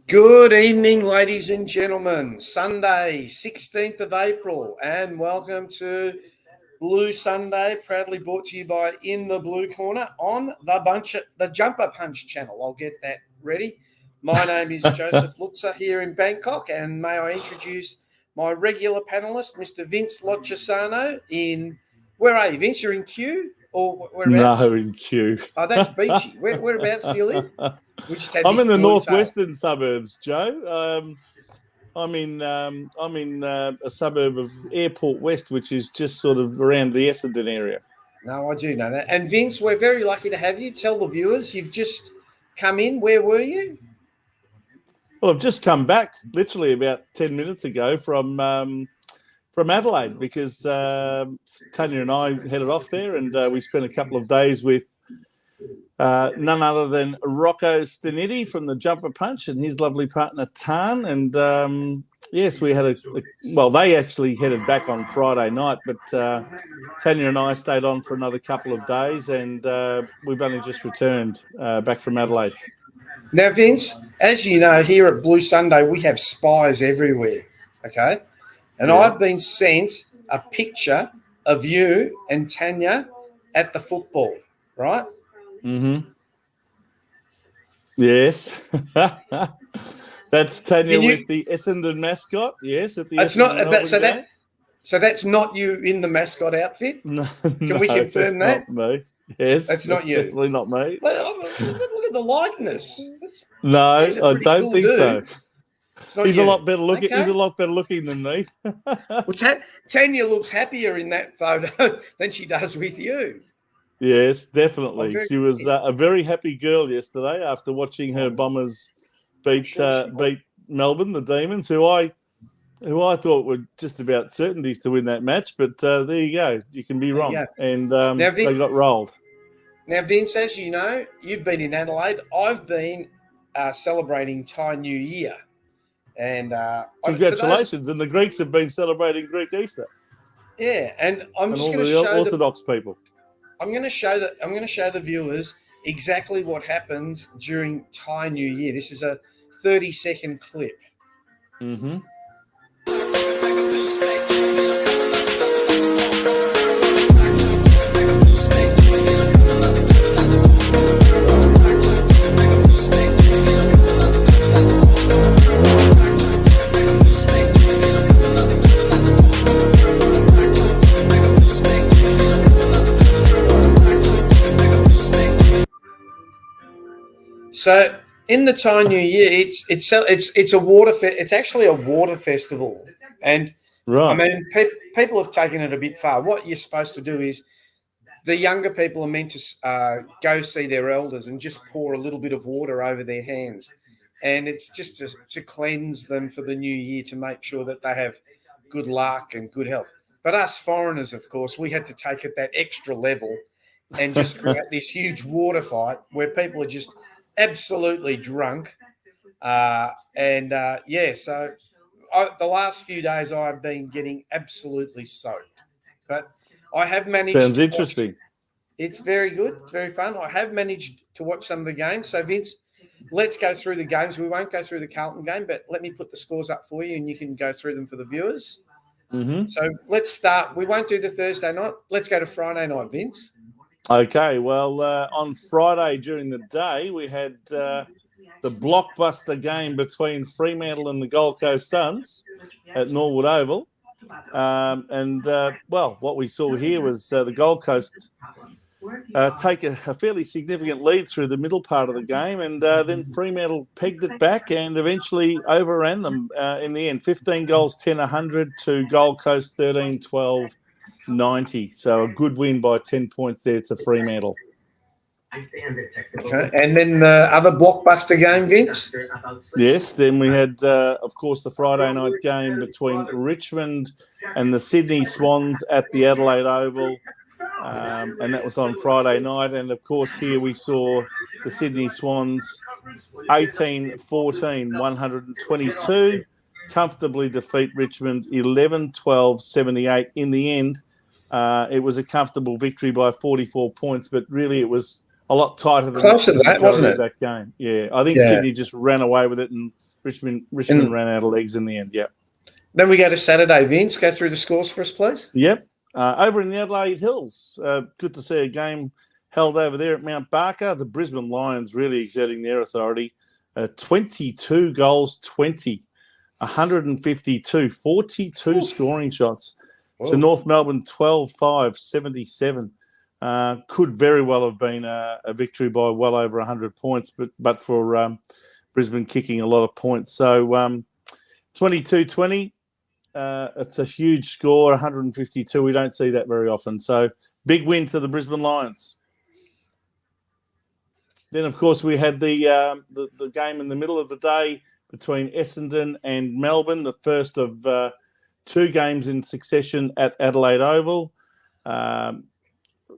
Good evening, ladies and gentlemen. Sunday, 16th of April, and welcome to Blue Sunday, proudly brought to you by In the Blue Corner on the Jumper Punch channel. I'll get that ready. My name is Joseph Luzza here in Bangkok, and may I introduce my regular panelist, Mr. Vince Loccisano in... Where are you, Vince? You're in Kew? Or whereabouts? No, in Kew. Oh, that's beachy. Whereabouts do you live? We just had I'm in the northwestern tail. suburbs, Joe. I'm in a suburb of Airport West, which is just sort of around the Essendon area. No, I do know that. And Vince, we're very lucky to have you. Tell the viewers, you've just come in. Where were you? Well, I've just come back literally about 10 minutes ago from Adelaide because Tanya and I headed off there, and we spent a couple of days with none other than Rocco Stinetti from the Jumper Punch and his lovely partner Tan. And yes, we had they actually headed back on Friday night, but Tanya and I stayed on for another couple of days, and we've only just returned back from Adelaide. Now, Vince, as you know, here at Blue Sunday, we have spies everywhere, okay? And yeah. I've been sent a picture of you and Tanya at the football, right? Mm-hmm. Yes. That's Tanya with the Essendon mascot. Yes, at the Essendon game. So that's not you in the mascot outfit? No, Can we confirm that? Not me. Yes. That's not you. Definitely not me. Look at the likeness. No, I don't think so. He's you. A lot better looking. Okay. He's a lot better looking than me. Well, Tanya looks happier in that photo than she does with you. Yes, definitely. She was a very happy girl yesterday after watching her Bombers beat Melbourne, the Demons, who I thought were just about certainties to win that match. But there you go. You can be wrong. And they got rolled. Now, Vince, as you know, you've been in Adelaide. I've been celebrating Thai New Year. And congratulations. And the Greeks have been celebrating Greek Easter. Yeah, and I'm just going to show Orthodox people. I'm going to show the viewers exactly what happens during Thai New Year. This is a 30-second clip. Mm-hmm. So in the Thai New Year, it's a water it's actually a water festival, and right. I mean people have taken it a bit far. What you're supposed to do is the younger people are meant to go see their elders and just pour a little bit of water over their hands, and it's just to cleanse them for the new year, to make sure that they have good luck and good health. But us foreigners, of course, we had to take it that extra level and just create this huge water fight where people are just absolutely drunk. So the last few days I've been getting absolutely soaked. But I have managed Sounds interesting. It's very good. It's very fun. I have managed to watch some of the games. So, Vince, let's go through the games. We won't go through the Carlton game, but let me put the scores up for you and you can go through them for the viewers. Mm-hmm. So let's start. We won't do the Thursday night. Let's go to Friday night, Vince. Okay, well, on Friday during the day, we had the blockbuster game between Fremantle and the Gold Coast Suns at Norwood Oval. What we saw here was the Gold Coast take a fairly significant lead through the middle part of the game, and then Fremantle pegged it back and eventually overran them in the end. 15 goals, 10-100 to Gold Coast, 13-12. 90, so a good win by 10 points there to Fremantle. Okay, and then the other blockbuster game, Vince? Yes, then we had, of course, the Friday night game between Richmond and the Sydney Swans at the Adelaide Oval, and that was on Friday night. And, of course, here we saw the Sydney Swans 18-14, 122, comfortably defeat Richmond 11-12, 78 in the end. It was a comfortable victory by 44 points, but really it was a lot tighter than closer to that, wasn't it? That game. Yeah, I think Sydney just ran away with it and Richmond And ran out of legs in the end, yeah. then we go to Saturday. Vince, go through the scores for us, please. Yep. Over in the Adelaide Hills, good to see a game held over there at Mount Barker. The Brisbane Lions really exerting their authority. 22 goals, 20, 152, 42 scoring shots. Whoa. To North Melbourne, 12-5, 77. Could very well have been a victory by well over 100 points, but for Brisbane kicking a lot of points. So 22-20, it's a huge score, 152. We don't see that very often. So big win to the Brisbane Lions. Then, of course, we had the game in the middle of the day between Essendon and Melbourne, the first of two games in succession at Adelaide Oval.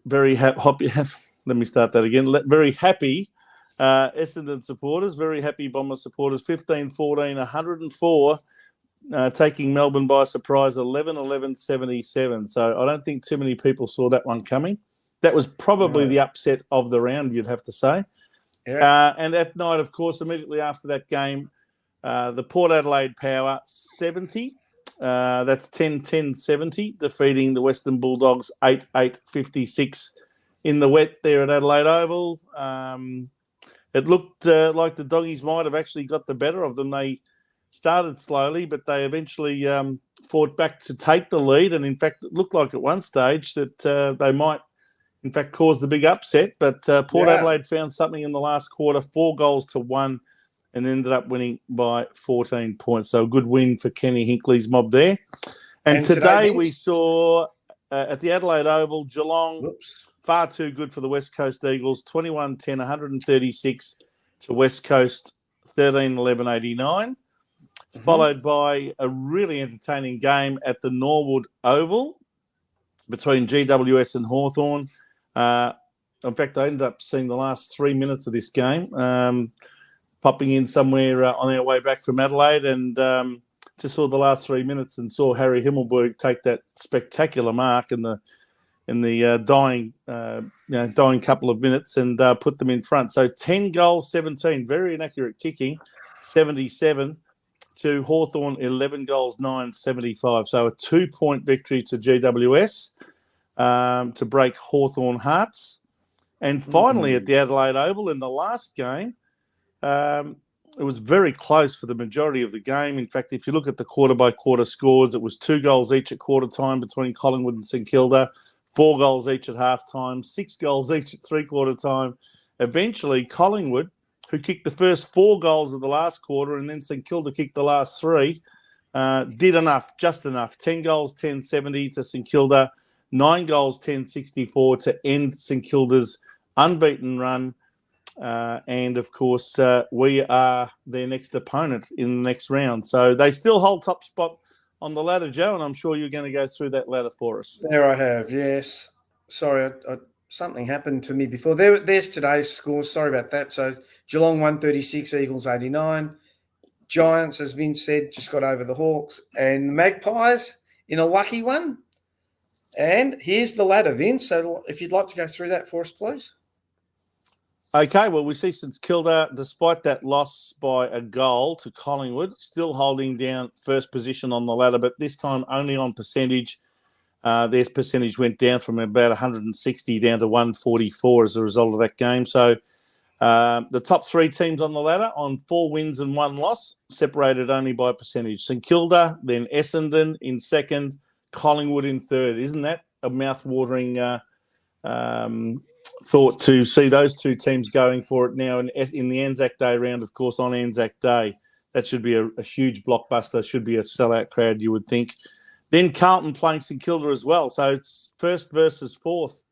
Very happy. Let me start that again. Very happy Essendon supporters, very happy Bomber supporters. 15-14, 104, taking Melbourne by surprise. 11-11, 77. So I don't think too many people saw that one coming. That was probably the upset of the round, you'd have to say. Yeah. And at night, of course, immediately after that game, the Port Adelaide Power 70. That's 10-10-70, defeating the Western Bulldogs 8-8-56 in the wet there at Adelaide Oval. It looked like the Doggies might have actually got the better of them. They started slowly, but they eventually fought back to take the lead. And in fact, it looked like at one stage that they might, in fact, cause the big upset. But Port Adelaide found something in the last quarter, 4-1, and ended up winning by 14 points. So a good win for Kenny Hinckley's mob there. And today we saw at the Adelaide Oval, Geelong, far too good for the West Coast Eagles, 21-10, 136 to West Coast, 13-11-89. Followed by a really entertaining game at the Norwood Oval between GWS and Hawthorn. In fact, I ended up seeing the last 3 minutes of this game, popping in somewhere on our way back from Adelaide, and just saw the last 3 minutes and saw Harry Himmelberg take that spectacular mark in the dying couple of minutes and put them in front. So 10 goals, 17, very inaccurate kicking, 77 to Hawthorn, 11 goals, 9, 75. So a 2-point victory to GWS to break Hawthorn hearts. And finally, at the Adelaide Oval in the last game, it was very close for the majority of the game. In fact, if you look at the quarter-by-quarter scores, it was 2 goals each at quarter time between Collingwood and St Kilda, 4 goals each at half-time, 6 goals each at three-quarter time. Eventually, Collingwood, who kicked the first 4 goals of the last quarter, and then St Kilda kicked the last 3, did enough, just enough. 10 goals, 10-70 to St Kilda, 9 goals, 10-64 to end St Kilda's unbeaten run. And, of course, we are their next opponent in the next round. So they still hold top spot on the ladder, Joe, and I'm sure you're going to go through that ladder for us. There I have, yes. Sorry, something happened to me before. There's today's scores. Sorry about that. So Geelong 136, Eagles 89. Giants, as Vince said, just got over the Hawks. And the Magpies in a lucky one. And here's the ladder, Vince. So if you'd like to go through that for us, please. Okay, well, we see St Kilda, despite that loss by a goal to Collingwood, still holding down first position on the ladder, but this time only on percentage. Their percentage went down from about 160 down to 144 as a result of that game. So the top 3 teams on the ladder on 4 wins and 1 loss, separated only by percentage. St Kilda, then Essendon in second, Collingwood in third. Isn't that a mouth-watering thought to see those 2 teams going for it now in the Anzac Day round, of course, on Anzac Day? That should be a huge blockbuster, should be a sellout crowd, you would think. Then Carlton playing St Kilda as well. So it's first versus fourth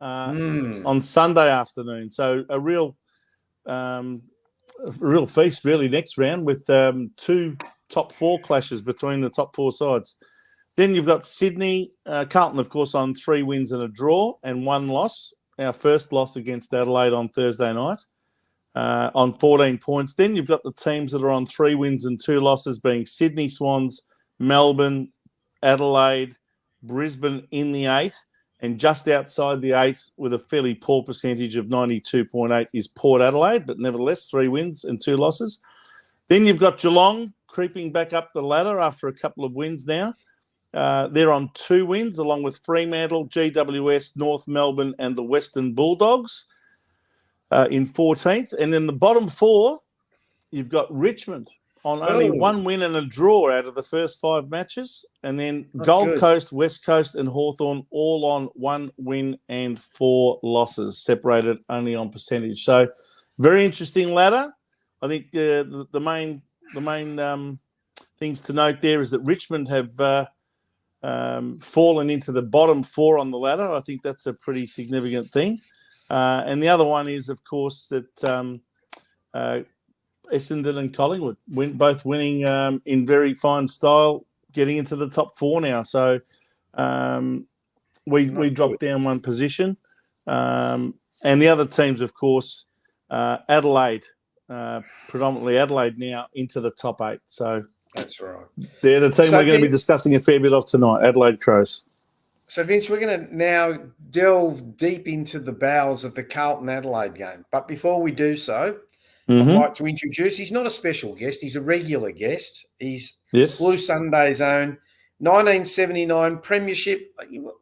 on Sunday afternoon. So a real feast, really, next round with 2 top 4 clashes between the top 4 sides. Then you've got Sydney, Carlton, of course, on 3 wins and a draw and 1 loss. Our first loss against Adelaide on Thursday night on 14 points. Then you've got the teams that are on 3 wins and 2 losses being Sydney Swans, Melbourne, Adelaide, Brisbane in the 8, and just outside the 8 with a fairly poor percentage of 92.8 is Port Adelaide, but nevertheless 3 wins and 2 losses. Then you've got Geelong creeping back up the ladder after a couple of wins now. They're on 2 wins, along with Fremantle, GWS, North Melbourne, and the Western Bulldogs in 14th. And then the bottom 4, you've got Richmond on only 1 win and a draw out of the first 5 matches. And then Gold Coast, West Coast, and Hawthorn all on 1 win and 4 losses, separated only on percentage. So very interesting ladder. I think the main things to note there is that Richmond have fallen into the bottom 4 on the ladder. I think that's a pretty significant thing. And the other one is, of course, that Essendon and Collingwood both winning in very fine style, getting into the top 4 now. So we dropped down 1 position. And the other teams, of course, Adelaide, predominantly Adelaide now into the top 8. So that's right. They're the team we're going to be discussing a fair bit of tonight, Adelaide Crows. So, Vince, we're going to now delve deep into the bowels of the Carlton-Adelaide game. But before we do so, I'd like to introduce, he's not a special guest, he's a regular guest. He's Blue Sunday's own 1979 Premiership.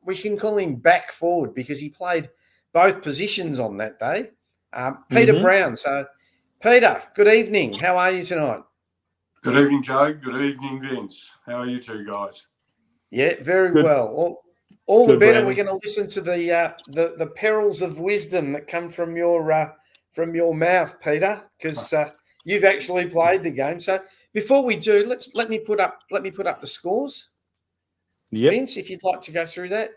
We can call him back forward because he played both positions on that day. Peter Brown. So, Peter, good evening. How are you tonight? Good evening, Joe. Good evening, Vince. How are you two guys? Yeah, very well. All the better. We're going to listen to the perils of wisdom that come from your mouth, Peter, because you've actually played the game. So before we do, let me put up the scores. Yep. Vince, if you'd like to go through that.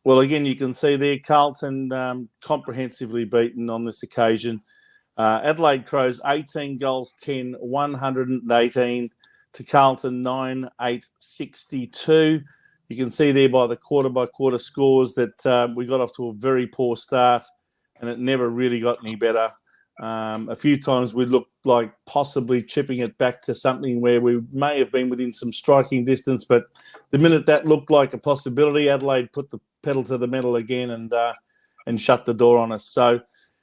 Well, again, you can see there Carlton comprehensively beaten on this occasion. Adelaide Crows 18 goals 10, 118 to Carlton 9-8-62. You can see there by the quarter-by-quarter scores that we got off to a very poor start and it never really got any better. A few times we looked like possibly chipping it back to something where we may have been within some striking distance, but the minute that looked like a possibility, Adelaide put the pedal to the metal again and shut the door on us. So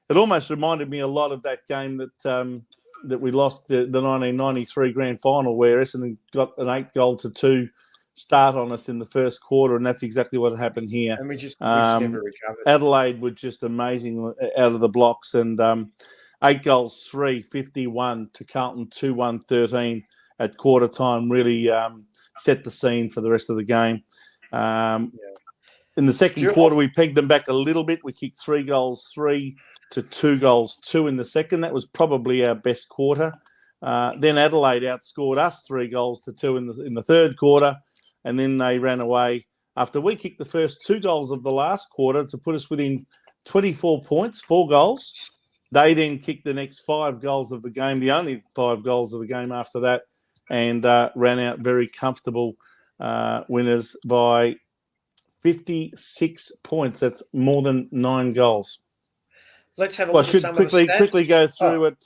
it almost reminded me a lot of that game that we lost the 1993 grand final, where Essendon got an 8-2 start on us in the first quarter, and that's exactly what happened here. And we just never recovered. Adelaide were just amazing out of the blocks, and 8 goals 3, 51 to Carlton 2-1-13 at quarter time really set the scene for the rest of the game. In the second quarter, we pegged them back a little bit. We kicked 3 goals 3 to 2 goals 2 in the second. That was probably our best quarter. Then Adelaide outscored us 3 goals to 2 in the third quarter, and then they ran away after we kicked the first 2 goals of the last quarter to put us within 24 points, 4 goals. They then kicked the next 5 goals of the game, the only 5 goals of the game after that, and ran out very comfortable winners by 56 points. That's more than 9 goals. Let's have a look at some of the stats. Quickly go through it.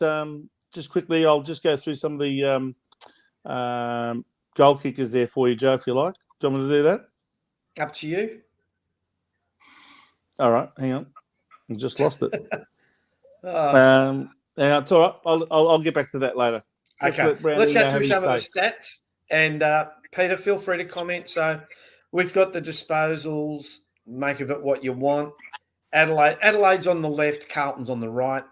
Just quickly, I'll just go through some of the goal kickers there for you, Joe, if you like. Do you want me to do that? Up to you. All right, hang on. I just lost it. It's all right. I'll get back to that later. Okay, let's go through some of the stats. And Peter, feel free to comment. So we've got the disposals. Make of it what you want. Adelaide's on the left, Carlton's on the right.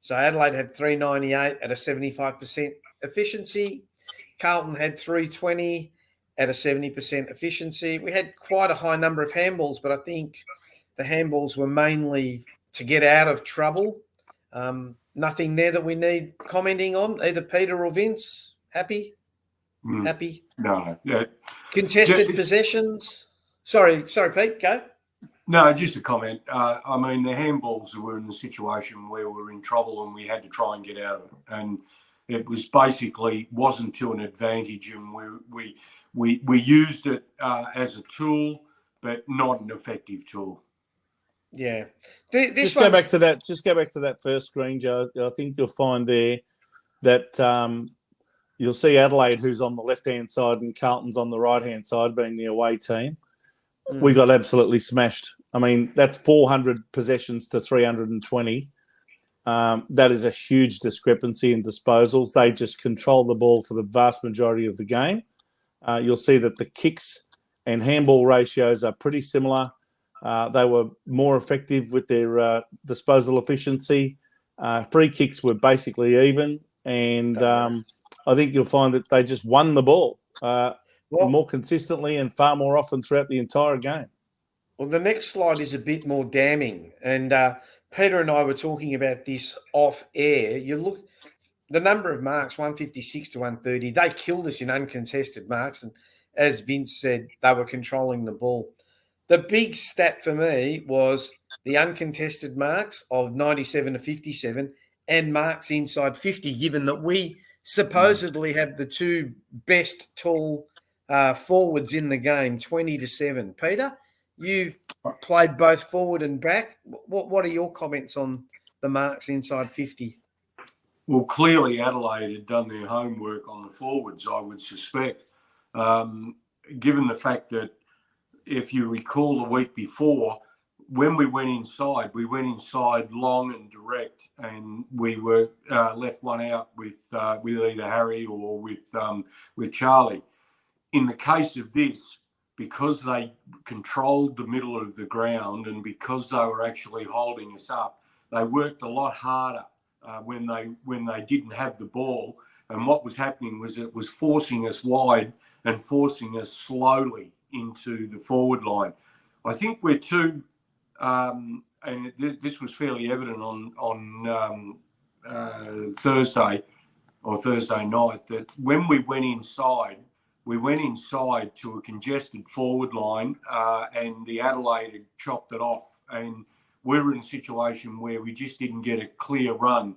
So Adelaide had 398 at a 75% efficiency. Carlton had 320 at a 70% efficiency. We had quite a high number of handballs, but I think the handballs were mainly to get out of trouble. Nothing there that we need commenting on, either Peter or Vince. Happy? Happy? No. Yeah. Contested possessions? Sorry, Pete, go. No, just a comment. I mean, the handballs were in the situation where we were in trouble and we had to try and get out of it. And it was basically wasn't to an advantage, and we used it as a tool, but not an effective tool. Yeah. Just go back to that first screen, Joe. I think you'll find there that you'll see Adelaide, who's on the left-hand side, and Carlton's on the right-hand side, being the away team. We got absolutely smashed. I mean, that's 400 possessions to 320. That is a huge discrepancy in disposals. They just control the ball for the vast majority of the game. You'll see that the kicks and handball ratios are pretty similar. They were more effective with their disposal efficiency. Free kicks were basically even. And I think you'll find that they just won the ball more consistently and far more often throughout the entire game. Well, the next slide is a bit more damning. And Peter and I were talking about this off air. You look, the number of marks, 156 to 130, they killed us in uncontested marks. And as Vince said, they were controlling the ball. The big stat for me was the uncontested marks of 97 to 57 and marks inside 50, given that we supposedly have the two best tall forwards in the game, 20 to 7. Peter, you've played both forward and back. What are your comments on the marks inside 50? Well, clearly Adelaide had done their homework on the forwards, I would suspect, given the fact that if you recall the week before, when we went inside long and direct, and we were left one out with either Harry or with Charlie. In the case of this, because they controlled the middle of the ground and because they were actually holding us up, they worked a lot harder when they didn't have the ball. And what was happening was it was forcing us wide and forcing us slowly into the forward line. I think we're too, and this was fairly evident on Thursday night, that when we went inside to a congested forward line, and the Adelaide had chopped it off, and we were in a situation where we just didn't get a clear run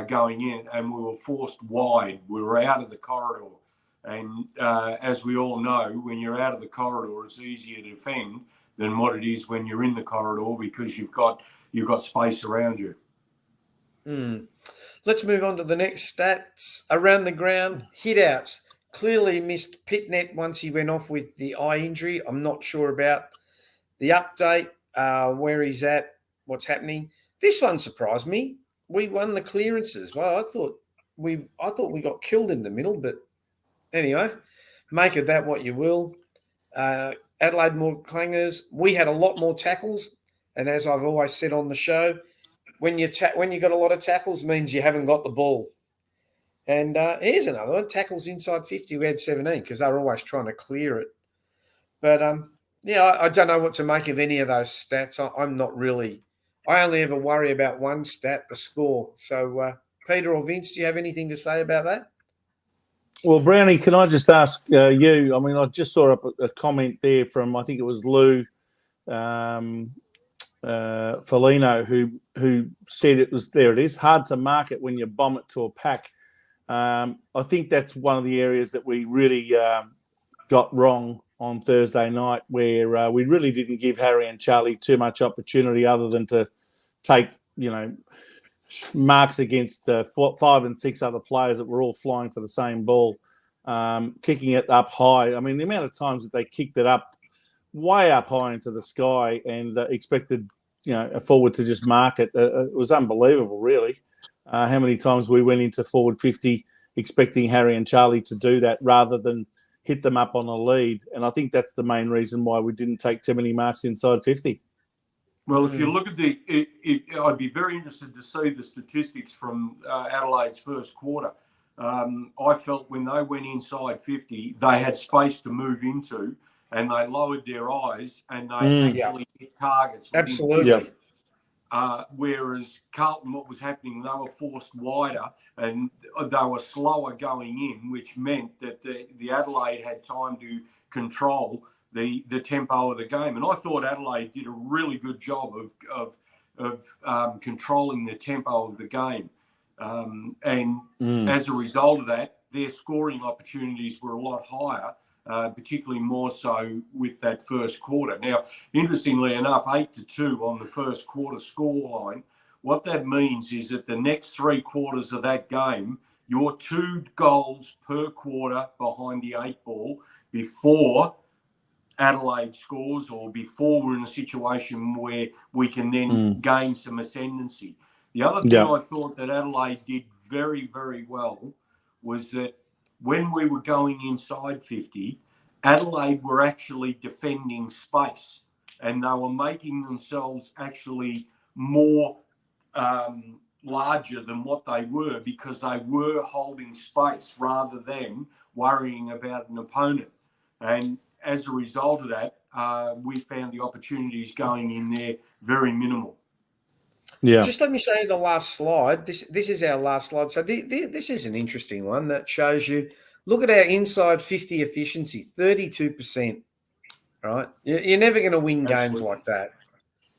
going in, and we were forced wide. We were out of the corridor. And as we all know, when you're out of the corridor, it's easier to defend than what it is when you're in the corridor, because you've got space around you. Let's move on to the next stats. Around the ground, hit-outs. Clearly missed Pitnet once he went off with the eye injury. I'm not sure about the update, where he's at, what's happening. This one surprised me. We won the clearances. Well, I thought we got killed in the middle, but anyway, make of that what you will. Adelaide more clangers. We had a lot more tackles, and as I've always said on the show, when you got a lot of tackles means you haven't got the ball. And here's another one: tackles inside 50. We had 17 because they were always trying to clear it. But I don't know what to make of any of those stats. I'm not really. I only ever worry about one stat, the score. So, Peter or Vince, do you have anything to say about that? Well, Brownie, can I just ask you? I mean, I just saw a comment there from, I think it was Lou Felino, who said it was, there it is, hard to mark it when you bomb it to a pack. I think that's one of the areas that we really got wrong on Thursday night, where we really didn't give Harry and Charlie too much opportunity other than to take, marks against 5 and 6 other players that were all flying for the same ball, kicking it up high. I mean, the amount of times that they kicked it up, way up high into the sky, and expected, a forward to just mark it. It was unbelievable, really. How many times we went into forward 50 expecting Harry and Charlie to do that rather than hit them up on a lead. And I think that's the main reason why we didn't take too many marks inside 50. Well, if you look at I'd be very interested to see the statistics from Adelaide's first quarter. I felt when they went inside 50, they had space to move into, and they lowered their eyes and they actually hit targets. Absolutely. Whereas Carlton, what was happening, they were forced wider and they were slower going in, which meant that the Adelaide had time to control the tempo of the game. And I thought Adelaide did a really good job of controlling the tempo of the game. As a result of that, their scoring opportunities were a lot higher, particularly more so with that first quarter. Now, interestingly enough, 8-2 on the first quarter scoreline. What that means is that the next 3 quarters of that game, you're 2 goals per quarter behind the 8 ball before Adelaide scores, or before we're in a situation where we can then gain some ascendancy. The other thing I thought that Adelaide did very, very well was that when we were going inside 50, Adelaide were actually defending space, and they were making themselves actually more larger than what they were, because they were holding space rather than worrying about an opponent. And as a result of that, we found the opportunities going in there very minimal. Yeah. Just let me show you the last slide. This is our last slide. So this is an interesting one that shows you. Look at our inside 50 efficiency, 32%. Right? You're never going to win games like that.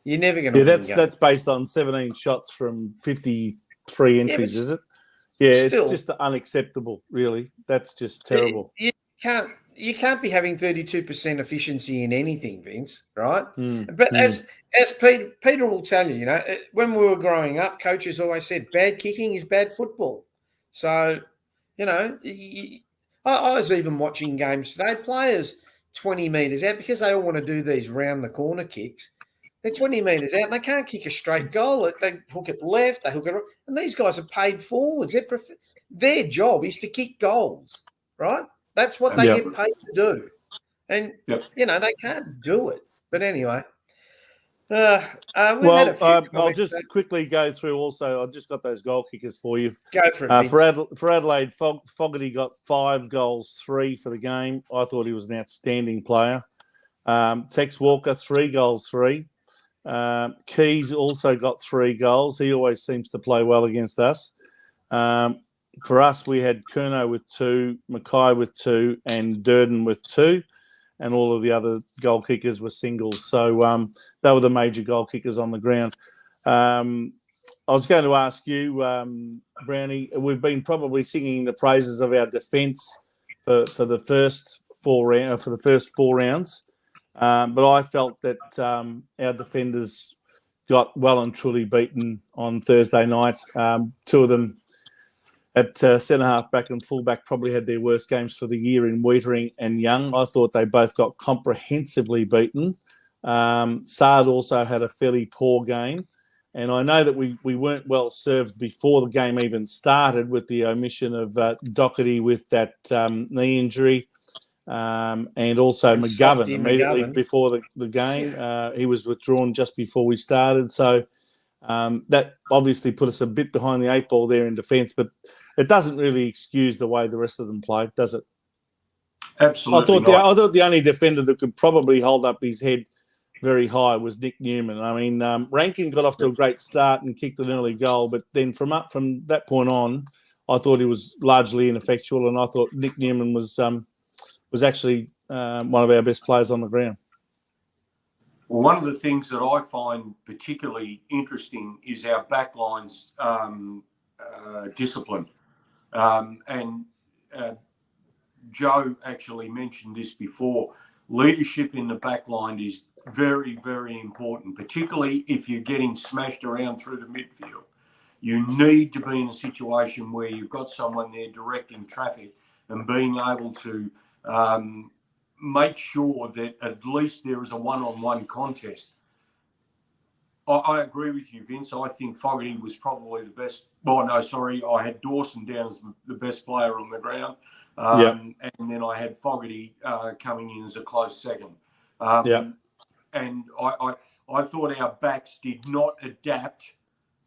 You're never going to win games. That's based on 17 shots from 53 entries, is it? Yeah, still, it's just unacceptable, really. That's just terrible. You can't be having 32% efficiency in anything, Vince, right? But as Peter will tell you, when we were growing up, coaches always said bad kicking is bad football. So, I was even watching games today, players 20 metres out, because they all want to do these round the corner kicks. They're 20 metres out and they can't kick a straight goal. They hook it left, they hook it right. And these guys are paid forwards. Their job is to kick goals, right? That's what they get paid to do. And, they can't do it. But anyway. I'll just quickly go through also. I've just got those goal kickers for you. Go for it. For Adelaide, Fogarty got 5 goals, 3 for the game. I thought he was an outstanding player. Tex Walker, 3 goals, 3. Keys also got 3 goals. He always seems to play well against us. For us, we had Curnow with 2, Mackay with 2, and Durden with 2. And all of the other goal kickers were singles. So they were the major goal kickers on the ground. I was going to ask you, Brownie, we've been probably singing the praises of our defence for the first 4 rounds. But I felt that our defenders got well and truly beaten on Thursday night. 2 of them at centre-half back and full-back probably had their worst games for the year in Weitering and Young. I thought they both got comprehensively beaten. Saad also had a fairly poor game. And I know that we weren't well served before the game even started with the omission of Doherty with that knee injury, and also McGovern immediately before the game. He was withdrawn just before we started. So that obviously put us a bit behind the 8 ball there in defence, but it doesn't really excuse the way the rest of them played, does it? Absolutely. I thought the only defender that could probably hold up his head very high was Nick Newman. I mean, Rankin got off to a great start and kicked an early goal, but then from that point on, I thought he was largely ineffectual, and I thought Nick Newman was actually one of our best players on the ground. Well, one of the things that I find particularly interesting is our backline's discipline. And Joe actually mentioned this before. Leadership in the backline is very, very important, particularly if you're getting smashed around through the midfield. You need to be in a situation where you've got someone there directing traffic and being able to make sure that at least there is a one-on-one contest. I agree with you, Vince. I think Fogarty was probably the best. Well, no, sorry. I had Dawson down as the best player on the ground. And then I had Fogarty coming in as a close second. And I thought our backs did not adapt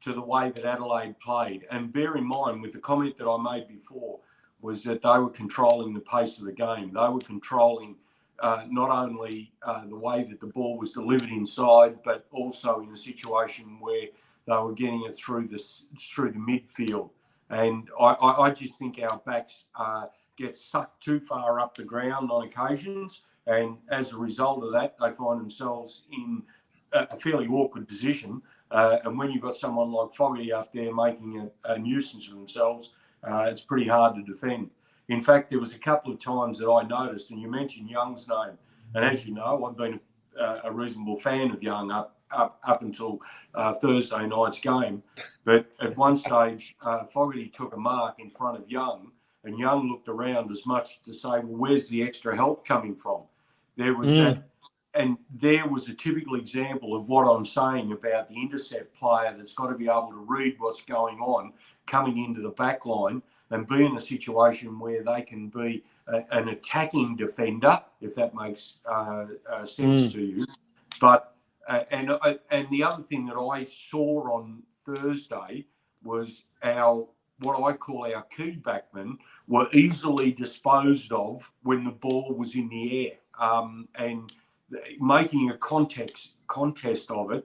to the way that Adelaide played. And bear in mind, with the comment that I made before, was that they were controlling the pace of the game. They were controlling not only the way that the ball was delivered inside, but also in a situation where they were getting it through the midfield. And I just think our backs get sucked too far up the ground on occasions, and as a result of that, they find themselves in a fairly awkward position. And when you've got someone like Fogarty up there making a nuisance of themselves, it's pretty hard to defend. In fact, there was a couple of times that I noticed, and you mentioned Young's name, and as you know, I've been a reasonable fan of Young up until Thursday night's game. But at one stage, Fogarty took a mark in front of Young, and Young looked around as much to say, well, where's the extra help coming from? There was there was a typical example of what I'm saying about the intercept player that's got to be able to read what's going on coming into the back line and be in a situation where they can be an attacking defender, if that makes sense to you. But and the other thing that I saw on Thursday was what I call our key backmen were easily disposed of when the ball was in the air, and making a contest of it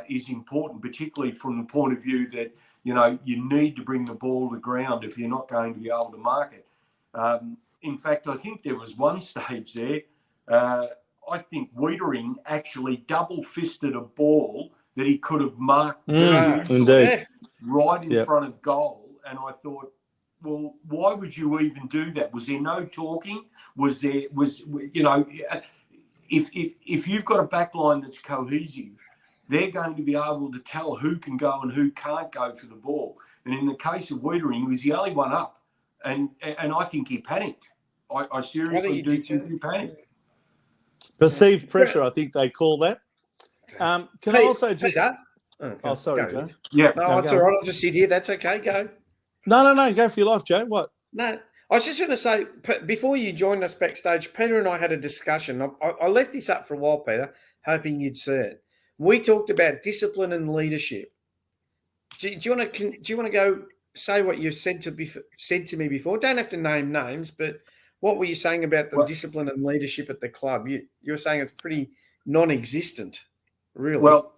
is important, particularly from the point of view that you need to bring the ball to the ground if you're not going to be able to mark it. In fact, I think there was one stage there. I think Wiedering actually double-fisted a ball that he could have marked right in front of goal. And I thought, well, why would you even do that? Was there no talking? If you've got a back line that's cohesive, they're going to be able to tell who can go and who can't go for the ball. And in the case of Wiedering, he was the only one up. And I think he panicked. I seriously do think he panicked. Perceived pressure, I think they call that. Can I also just... Peter? Oh, sorry, Joe. Yeah. No, it's all right. I'll just sit here. That's okay. Go. No. Go for your life, Joe. What? No. I was just going to say, before you joined us backstage, Peter and I had a discussion. I left this up for a while, Peter, hoping you'd see it. We talked about discipline and leadership. Do you want to go say what you said to me before? Don't have to name names, but what were you saying about the discipline and leadership at the club? You were saying it's pretty non-existent, really. Well,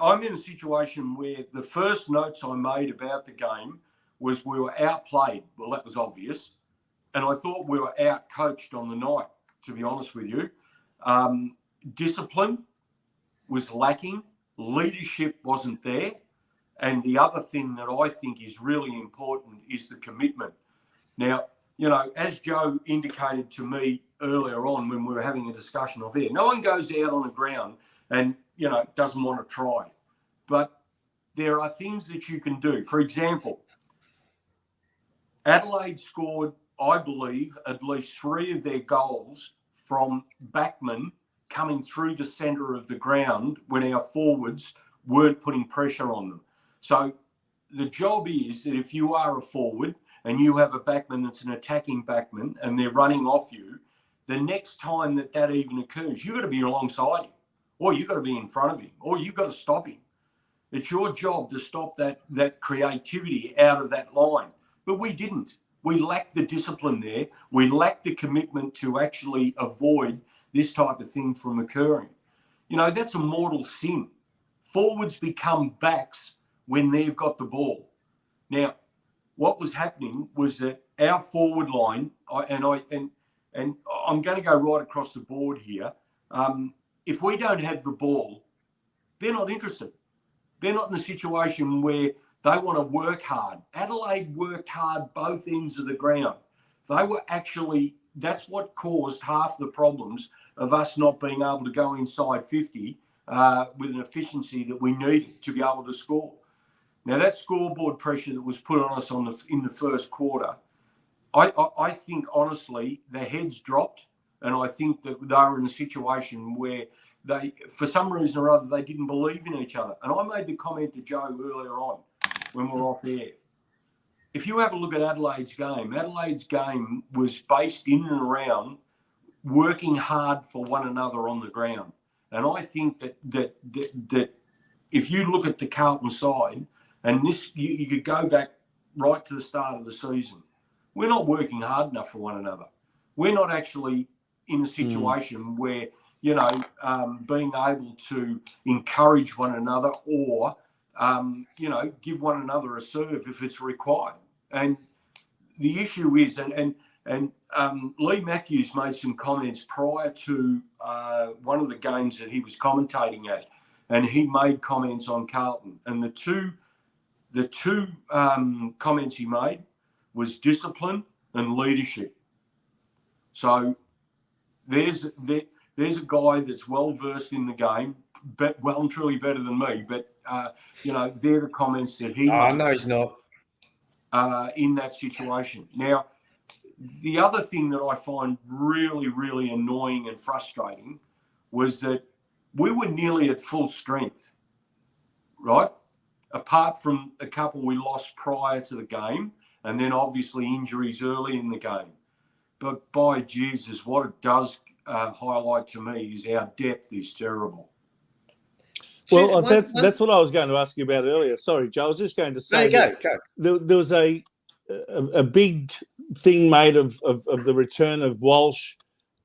I'm in a situation where the first notes I made about the game was we were outplayed. Well, that was obvious. And I thought we were out-coached on the night, to be honest with you. Discipline was lacking. Leadership wasn't there. And the other thing that I think is really important is the commitment. Now, as Joe indicated to me earlier on when we were having a discussion off air, no one goes out on the ground and, doesn't want to try. But there are things that you can do. For example, Adelaide scored, I believe, at least 3 of their goals from backmen coming through the centre of the ground when our forwards weren't putting pressure on them. So the job is that if you are a forward and you have a backman that's an attacking backman and they're running off you, the next time that even occurs, you've got to be alongside him, or you've got to be in front of him, or you've got to stop him. It's your job to stop that creativity out of that line. But we didn't. We lacked the discipline there. We lacked the commitment to actually avoid this type of thing from occurring. That's a mortal sin. Forwards become backs when they've got the ball. Now, what was happening was that our forward line, and I'm going to go right across the board here. If we don't have the ball, they're not interested. They're not in a situation where they want to work hard. Adelaide worked hard both ends of the ground. They were that's what caused half the problems of us not being able to go inside 50 with an efficiency that we needed to be able to score. Now, that scoreboard pressure that was put on us in the first quarter, I think, honestly, their heads dropped, and I think that they were in a situation where they, for some reason or other, they didn't believe in each other. And I made the comment to Joe earlier on when we were off air. If you have a look at Adelaide's game was based in and around working hard for one another on the ground. And I think that if you look at the Carlton side, and this you could go back right to the start of the season, we're not working hard enough for one another. We're not actually in a situation where, being able to encourage one another or, give one another a serve if it's required. And the issue is, and Lee Matthews made some comments prior to one of the games that he was commentating at, and he made comments on Carlton. And the two comments he made was discipline and leadership. So there's a guy that's well versed in the game, well and truly better than me. But they're the comments that he makes. No, he's not. In that situation. Now, the other thing that I find really, really annoying and frustrating was that we were nearly at full strength, right? Apart from a couple we lost prior to the game, and then obviously injuries early in the game. But by Jesus, what it does highlight to me is our depth is terrible. Well, that's what I was going to ask you about earlier. Sorry, Joe. I was just going to say go. There was a big thing made of the return of Walsh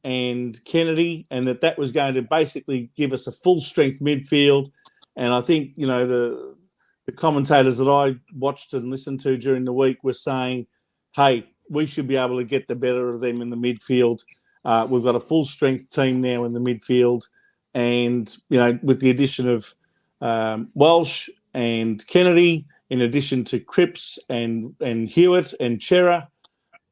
and Kennedy, and that was going to basically give us a full strength midfield. And I think, you know, the commentators that I watched and listened to during the week were saying, hey, we should be able to get the better of them in the midfield. We've got a full strength team now in the midfield. And, you know, with the addition of Walsh and Kennedy, in addition to Cripps and Hewitt and Chera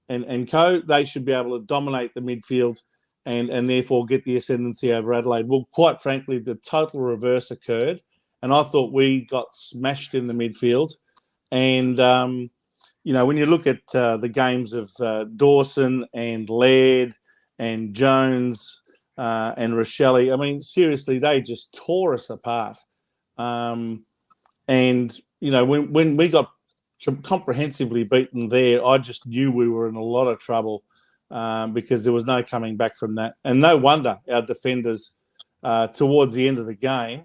and co, they should be able to dominate the midfield and therefore get the ascendancy over Adelaide. Well, quite frankly, the total reverse occurred. And I thought we got smashed in the midfield. And, you know, when you look at the games of Dawson and Laird and Jones and Rochelle, I mean, seriously, they just tore us apart. And, you know, when we got comprehensively beaten there, I just knew we were in a lot of trouble because there was no coming back from that. And no wonder our defenders towards the end of the game,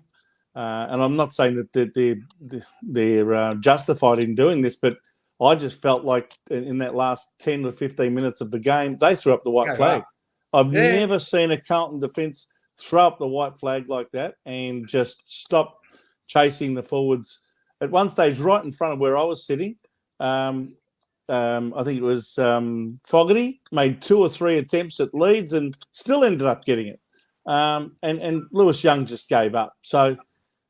and I'm not saying that they're justified in doing this, but I just felt like in that last 10 or 15 minutes of the game, they threw up the white flag. I've never seen a Carlton defence throw up the white flag like that and just stop chasing the forwards. At one stage, right in front of where I was sitting, I think it was Fogarty made 2 or 3 attempts at leads and still ended up getting it. And Lewis Young just gave up. So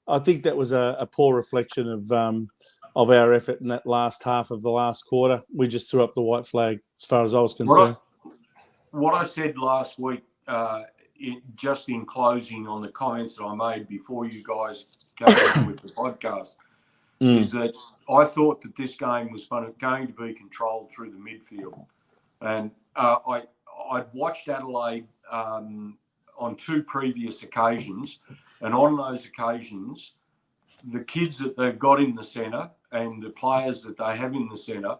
I think that was a poor reflection of our effort in that last half of the last quarter. We just threw up the white flag as far as I was concerned. What I said last week, just in closing on the comments that I made before you guys came on with the podcast, is that I thought that this game was going to be controlled through the midfield. And I'd watched Adelaide on 2 previous occasions, and on those occasions, the kids that they've got in the centre and the players that they have in the centre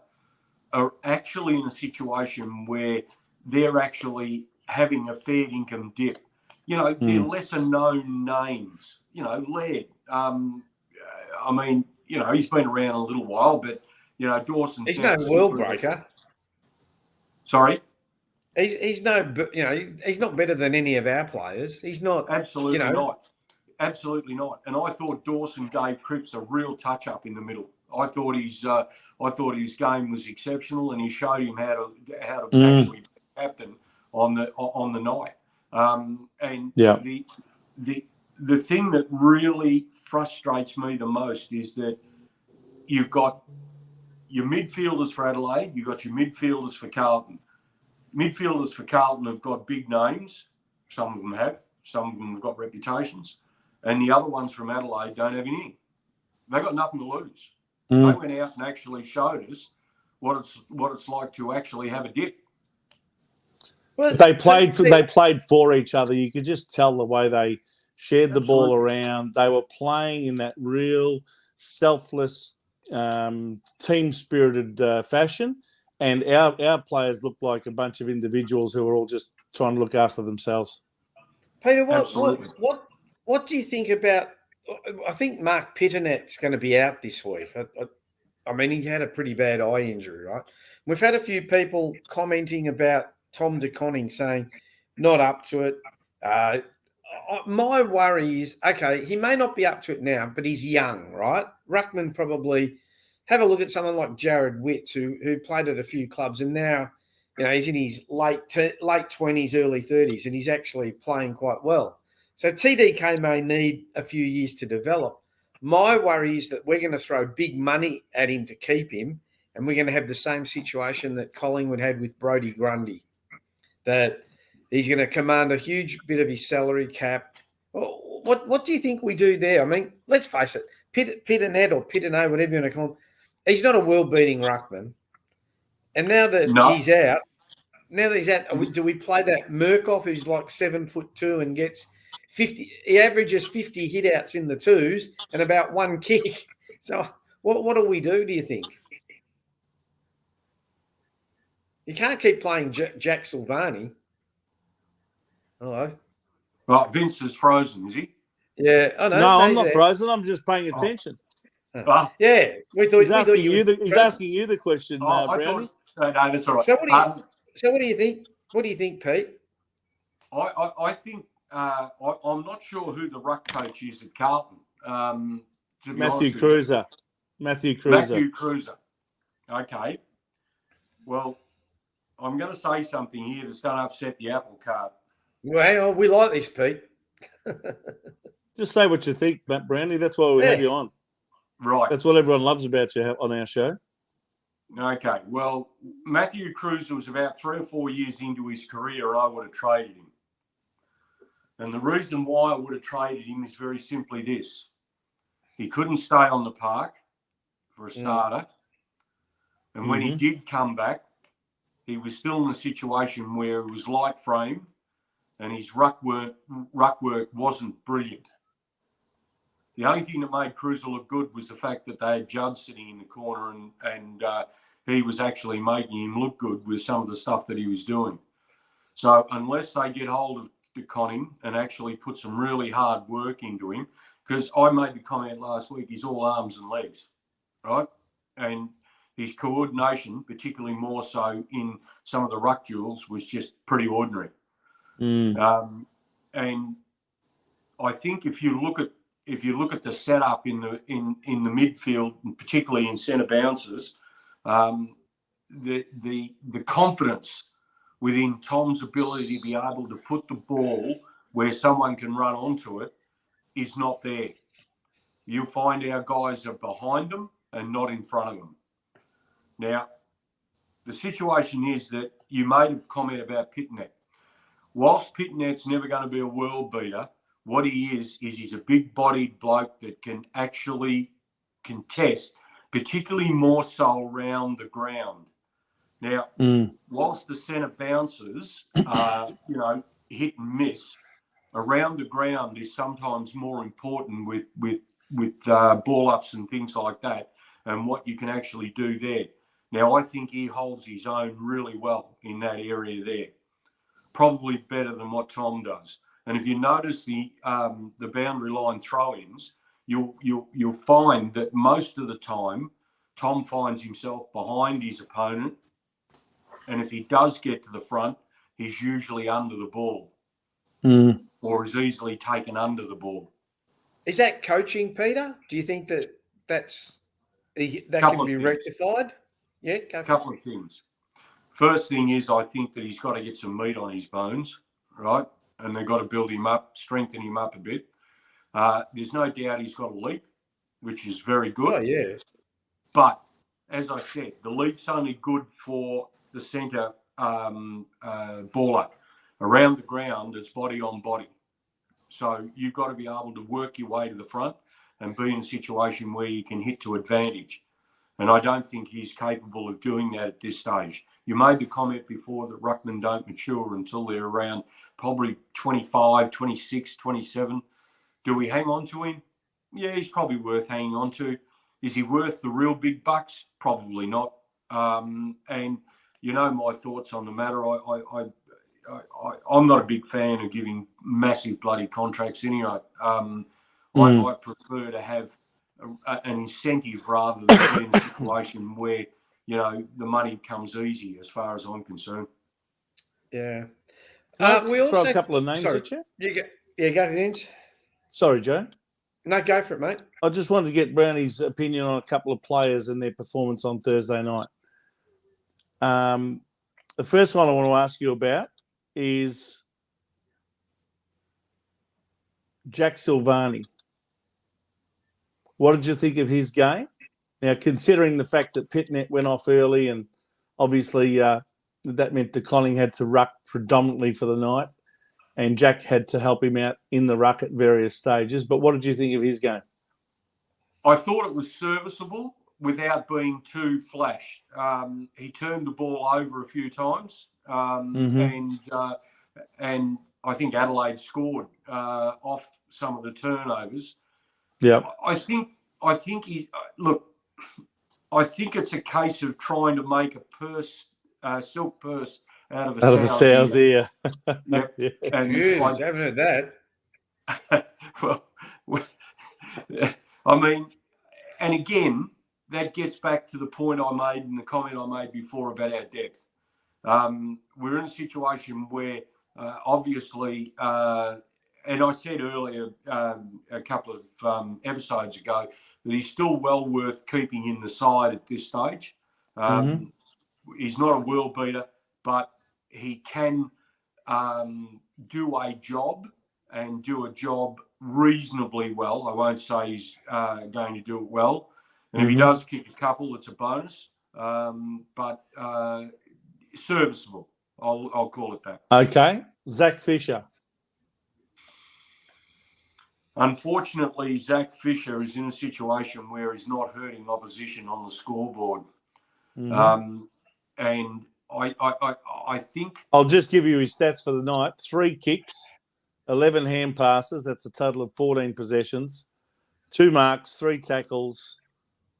are actually in a situation where they're actually having a fair income dip. You know, they're lesser known names. You know, Laird. I mean, you know, he's been around a little while, but, you know, Dawson. He's no world breaker. Sorry? He's no, you know, he's not better than any of our players. He's not. Absolutely not. Absolutely not. And I thought Dawson gave Cripps a real touch up in the middle. I thought his game was exceptional, and he showed him how to actually be captain on the night. The thing that really frustrates me the most is that you've got your midfielders for Adelaide, you've got your midfielders for Carlton. Midfielders for Carlton have got big names. Some of them have. Some of them have got reputations. And the other ones from Adelaide don't have any. They've got nothing to lose. They went out and actually showed us what it's like to actually have a dip. Well, they played for each other. You could just tell the way they shared the ball around. They were playing in that real selfless, team-spirited fashion. And our players looked like a bunch of individuals who were all just trying to look after themselves. Peter, what do you think about? I think Mark Pitternet's going to be out this week. I mean, he had a pretty bad eye injury, right? We've had a few people commenting about Tom De Koning saying not up to it. My worry is, okay, he may not be up to it now, but he's young, right? Ruckman probably. Have a look at someone like Jared Witts, who played at a few clubs, and now, you know, he's in his late 20s, early 30s, and he's actually playing quite well. So TDK may need a few years to develop. My worry is that we're going to throw big money at him to keep him, and we're going to have the same situation that Collingwood had with Brodie Grundy, that he's going to command a huge bit of his salary cap. What do you think we do there? I mean, let's face it, Pitternet or Pitternet, whatever you want to call him, he's not a world-beating ruckman. And now that he's out, do we play that Murkoff who's like 7'2" and gets He averages 50 hit-outs in the twos and about one kick. So what do we do you think? You can't keep playing Jack Silvani. Hello. Right, Vince is frozen, is he? Yeah, I know. No, I'm not frozen. I'm just paying attention. Oh. Yeah, we thought He's asking you the question, I Brownie. thought, no, that's all right. So what do you think? What do you think, Pete? I think I'm not sure who the ruck coach is at Carlton. To be Matthew honest Cruiser. Matthew Cruiser. Okay. Well, I'm going to say something here that's going to upset the apple cart. Well, hang on. We like this, Pete. Just say what you think, Matt Brownie. That's why we have you on. Right. That's what everyone loves about you on our show. Okay. Well, Matthew Cruiser was about 3 or 4 years into his career, and I would have traded him. And the reason why I would have traded him is very simply this. He couldn't stay on the park for a starter. And when he did come back, he was still in a situation where it was light frame and his ruck work wasn't brilliant. The only thing that made Cruiser look good was the fact that they had Judd sitting in the corner and he was actually making him look good with some of the stuff that he was doing. So unless they get hold of Conning and actually put some really hard work into him, because I made the comment last week, he's all arms and legs, right? And his coordination, particularly more so in some of the ruck duels, was just pretty ordinary. And I think if you look at the setup in the midfield, and particularly in centre bounces, the confidence within Tom's ability to be able to put the ball where someone can run onto it is not there. You'll find our guys are behind them and not in front of them. Now, the situation is that you made a comment about Pitnet. Whilst Pitnet's never going to be a world beater, what he is he's a big-bodied bloke that can actually contest, particularly more so around the ground. Now, whilst the centre bounces are, hit and miss, around the ground is sometimes more important with ball ups and things like that, and what you can actually do there. Now, I think he holds his own really well in that area there, probably better than what Tom does. And if you notice the boundary line throw-ins, you'll find that most of the time Tom finds himself behind his opponent, and if he does get to the front, he's usually under the ball or is easily taken under the ball. Is that coaching, Peter? Do you think that can be rectified? Yeah, a couple of things. First thing is I think that he's got to get some meat on his bones, right? And they've got to build him up, strengthen him up a bit. There's no doubt he's got a leap, which is very good. Oh, yeah. But as I said, the leap's only good for the centre baller. Around the ground, it's body on body. So you've got to be able to work your way to the front and be in a situation where you can hit to advantage. And I don't think he's capable of doing that at this stage. You made the comment before that ruckmen don't mature until they're around probably 25, 26, 27. Do we hang on to him? Yeah, he's probably worth hanging on to. Is he worth the real big bucks? Probably not. And you know my thoughts on the matter. I'm not a big fan of giving massive bloody contracts anyway. I prefer to have an incentive rather than be in a situation where, the money comes easy as far as I'm concerned. Yeah. We also throw a couple of names at you. Go Vince. Sorry, Joe. No, go for it, mate. I just wanted to get Brownie's opinion on a couple of players and their performance on Thursday night. The first one I want to ask you about is Jack Silvani. What did you think of his game? Now, considering the fact that Pitnet went off early and obviously that meant that Conning had to ruck predominantly for the night and Jack had to help him out in the ruck at various stages. But what did you think of his game? I thought it was serviceable without being too flash. He turned the ball over a few times and I think Adelaide scored off some of the turnovers. Yeah. I think he's look. I think it's a case of trying to make a silk purse out of a sow's ear. Yep. Yeah. And Jeez, I haven't heard that. well, I mean, and again, that gets back to the point I made and the comment I made before about our depth. We're in a situation where obviously, and I said earlier a couple of episodes ago that he's still well worth keeping in the side at this stage. He's not a world beater, but he can do a job and do a job reasonably well. I won't say he's going to do it well. And if he does kick a couple, it's a bonus. But serviceable. I'll call it that. Okay. Zach Fisher. Unfortunately, Zach Fisher is in a situation where he's not hurting opposition on the scoreboard. And I think... I'll just give you his stats for the night. 3 kicks, 11 hand passes. That's a total of 14 possessions. 2 marks, 3 tackles.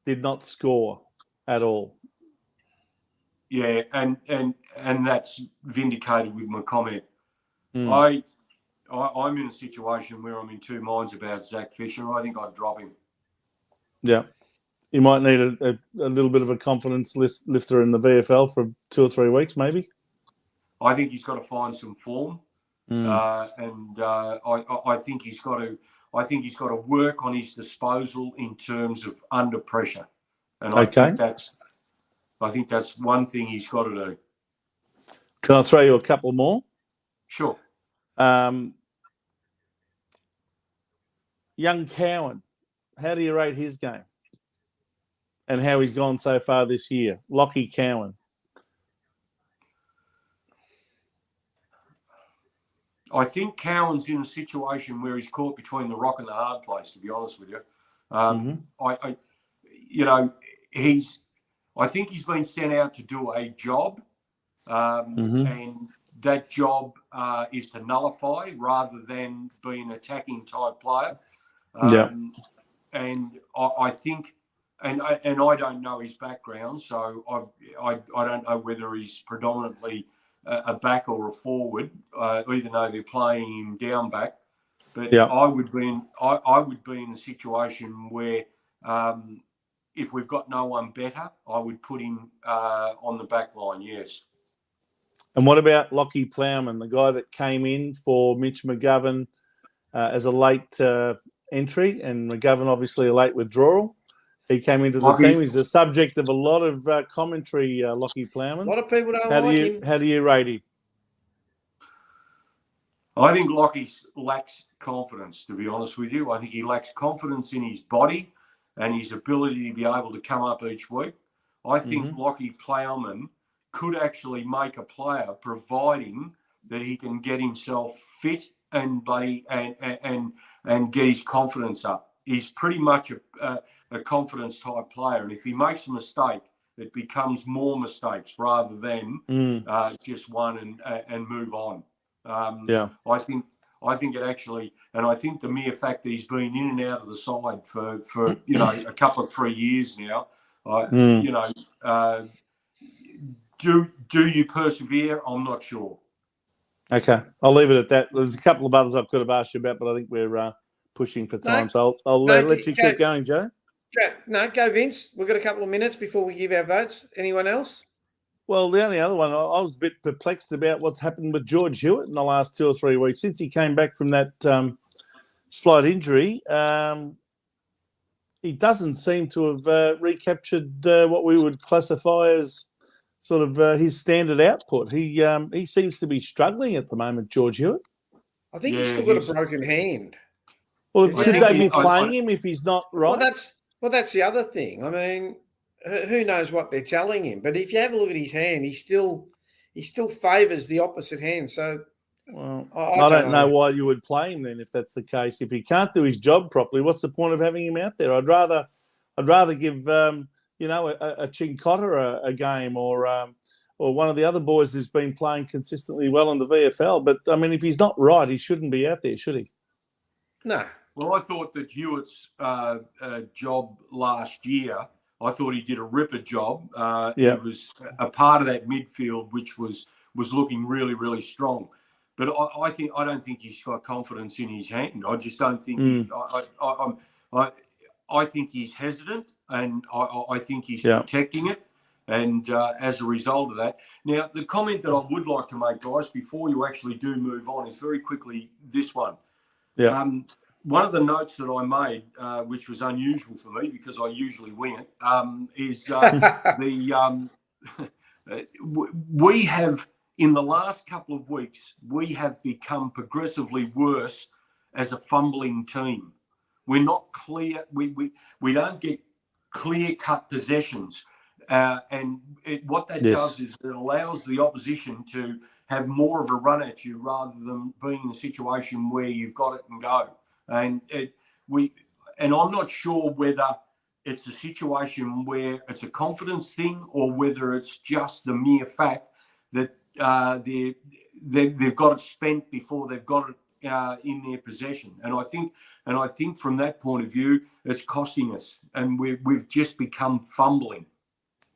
Did not score at all. Yeah, and that's vindicated with my comment. I'm in a situation where I'm in two minds about Zach Fisher. I think I'd drop him. Yeah. You might need a little bit of a confidence lifter in the VFL for 2 or 3 weeks, maybe. I think he's got to find some form, and I think he's got to work on his disposal in terms of under pressure, and I think that's one thing he's got to do. Can I throw you a couple more? Sure. Young Cowan, how do you rate his game? And how he's gone so far this year? Lockie Cowan. I think Cowan's in a situation where he's caught between the rock and the hard place, to be honest with you. I think he's been sent out to do a job, and that job is to nullify rather than be an attacking type player. And I think, and I don't know his background, so I don't know whether he's predominantly a back or a forward, even though they're playing him down back. But I would be in a situation where if we've got no one better, I would put him on the back line. Yes. And what about Lockie Plowman, the guy that came in for Mitch McGovern as a late entry, and McGovern obviously a late withdrawal? He came into the team. He's the subject of a lot of commentary, Lockie Plowman. A lot of people don't like him. How do you rate him? I think Lockie lacks confidence, to be honest with you. I think he lacks confidence in his body and his ability to be able to come up each week. I think Lockie Plowman could actually make a player, providing that he can get himself fit and get his confidence up. He's pretty much a confidence type player, and if he makes a mistake, it becomes more mistakes rather than just one and move on. I think it actually, and I think the mere fact that he's been in and out of the side for a couple of 3 years now, do you persevere? I'm not sure. Okay, I'll leave it at that. There's a couple of others I could have asked you about, but I think we're pushing for time, so I'll let you keep going, Joe. Go Vince. We've got a couple of minutes before we give our votes. Anyone else? Well, the only other one, I was a bit perplexed about what's happened with George Hewitt in the last 2 or 3 weeks. Since he came back from that slight injury, he doesn't seem to have recaptured what we would classify as sort of his standard output. He seems to be struggling at the moment, George Hewitt. I think he's still got a broken hand. Well, should they be playing him if he's not right? Well, that's the other thing. I mean, who knows what they're telling him? But if you have a look at his hand, he still favours the opposite hand. So, well, I don't know why you would play him then if that's the case. If he can't do his job properly, what's the point of having him out there? I'd rather give a Chincotta a game or one of the other boys who's been playing consistently well in the VFL. But, I mean, if he's not right, he shouldn't be out there, should he? No. Well, I thought that Hewitt's job last year, I thought he did a ripper job. He was a part of that midfield, which was looking really, really strong. But I don't think he's got confidence in his hand. I just don't think I think he's hesitant, and I think he's protecting it. And as a result of that, now the comment that I would like to make, guys, before you actually do move on, is very quickly this one. Yeah. One of the notes that I made, which was unusual for me because I usually wing it, is we have, in the last couple of weeks, we have become progressively worse as a fumbling team. We're not clear. We don't get clear-cut possessions. What that does is it allows the opposition to have more of a run at you rather than being in a situation where you've got it and go. And I'm not sure whether it's a situation where it's a confidence thing or whether it's just the mere fact that they've got it spent before they've got it in their possession. And I think from that point of view, it's costing us, and we've just become fumbling.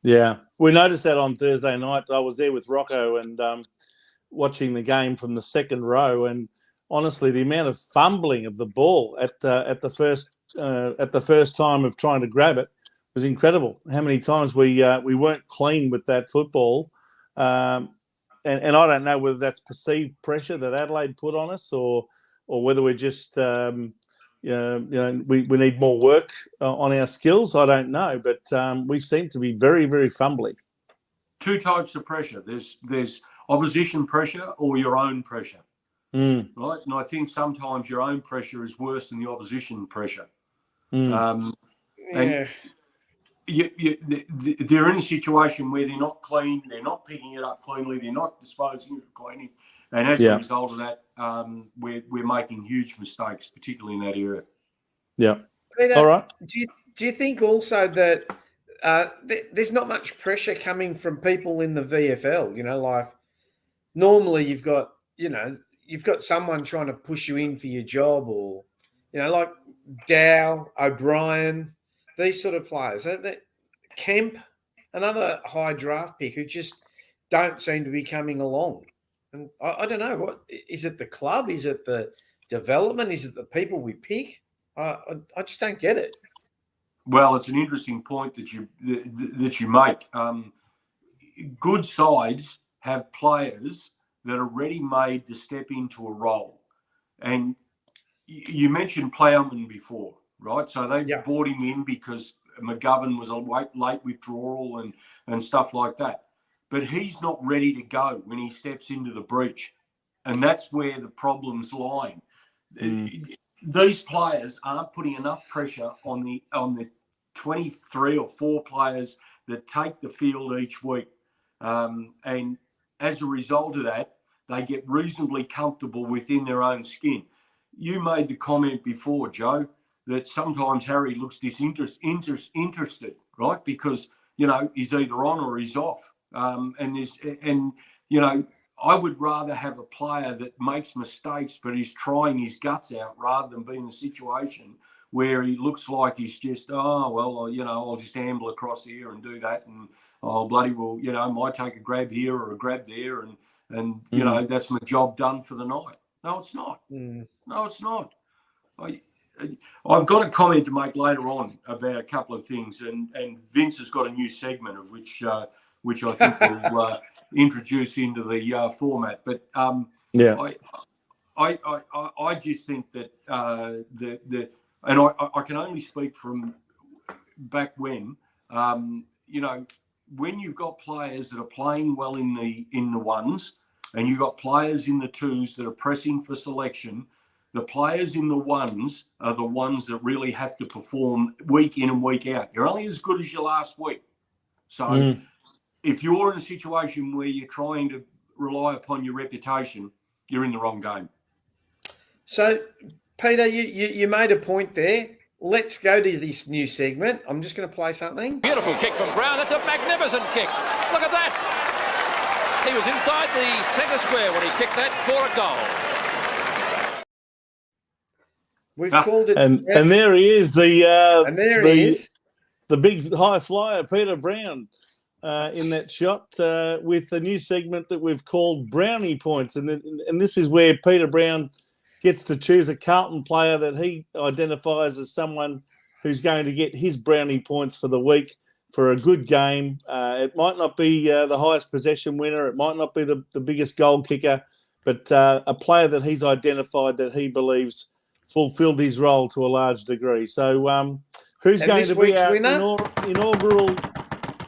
Yeah, we noticed that on Thursday night. I was there with Rocco and watching the game from the second row, and honestly, the amount of fumbling of the ball at the first time of trying to grab it was incredible. How many times we weren't clean with that football, and I don't know whether that's perceived pressure that Adelaide put on us, or whether we're just we need more work on our skills. I don't know, but we seem to be very, very fumbly. Two types of pressure. There's opposition pressure or your own pressure. Right, and I think sometimes your own pressure is worse than the opposition pressure. And they're in a situation where they're not clean, they're not picking it up cleanly, they're not disposing of cleaning, and as a result of that, we're making huge mistakes, particularly in that area. Yeah. Peter, all right. Do you think also that there's not much pressure coming from people in the VFL? You know, like normally you've got someone trying to push you in for your job, or, like Dow, O'Brien, these sort of players. Kemp, another high draft pick who just don't seem to be coming along. And I don't know, what is it, the club? Is it the development? Is it the people we pick? I just don't get it. Well, it's an interesting point that you make. Good sides have players that are ready-made to step into a role. And you mentioned Plowman before, right? So they brought him in because McGovern was a late withdrawal and stuff like that. But he's not ready to go when he steps into the breach. And that's where the problem's lying. These players aren't putting enough pressure on the 23 or 4 players that take the field each week. And as a result of that, they get reasonably comfortable within their own skin. You made the comment before, Joe, that sometimes Harry looks interested, right? Because, he's either on or he's off. I would rather have a player that makes mistakes but is trying his guts out rather than be in a situation where he looks like he's just, I'll just amble across here and do that, and might take a grab here or a grab there, and that's my job done for the night. No, it's not. No, it's not. I've got a comment to make later on about a couple of things, and Vince has got a new segment of which I think will introduce into the format. But I just think that and I can only speak from back when, when you've got players that are playing well in the ones, and you've got players in the twos that are pressing for selection, the players in the ones are the ones that really have to perform week in and week out. You're only as good as your last week. So if you're in a situation where you're trying to rely upon your reputation, you're in the wrong game. So, Peter, you made a point there. Let's go to this new segment. I'm just going to play something. Beautiful kick from Brown. That's a magnificent kick. Look at that. He was inside the centre square when he kicked that for a goal. We've called it, and there he is, he is. The big high flyer, Peter Brown, in that shot with the new segment that we've called Brownie Points. And this is where Peter Brown gets to choose a Carlton player that he identifies as someone who's going to get his brownie points for the week for a good game. It might not be the highest possession winner. It might not be the biggest goal kicker, but a player that he's identified that he believes fulfilled his role to a large degree. So who's going to be our inaugural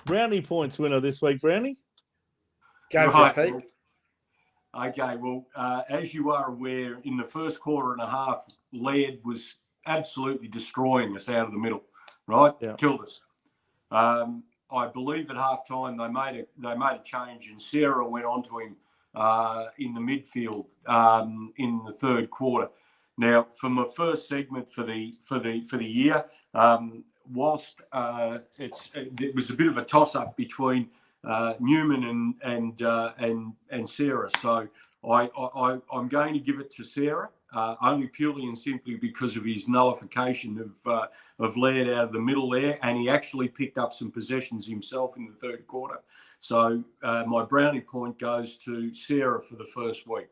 brownie points winner this week, Brownie? Go for it, Pete. Okay, well, as you are aware, in the first quarter and a half, Laird was absolutely destroying us out of the middle, right? Yeah. Killed us. I believe at halftime they made a change, and Sarah went on to him in the midfield in the third quarter. Now, for my first segment for the year, whilst it was a bit of a toss up between Newman and Sarah, so I'm going to give it to Sarah. Only purely and simply because of his nullification of Laird out of the middle there, and he actually picked up some possessions himself in the third quarter. So my brownie point goes to Sarah for the first week.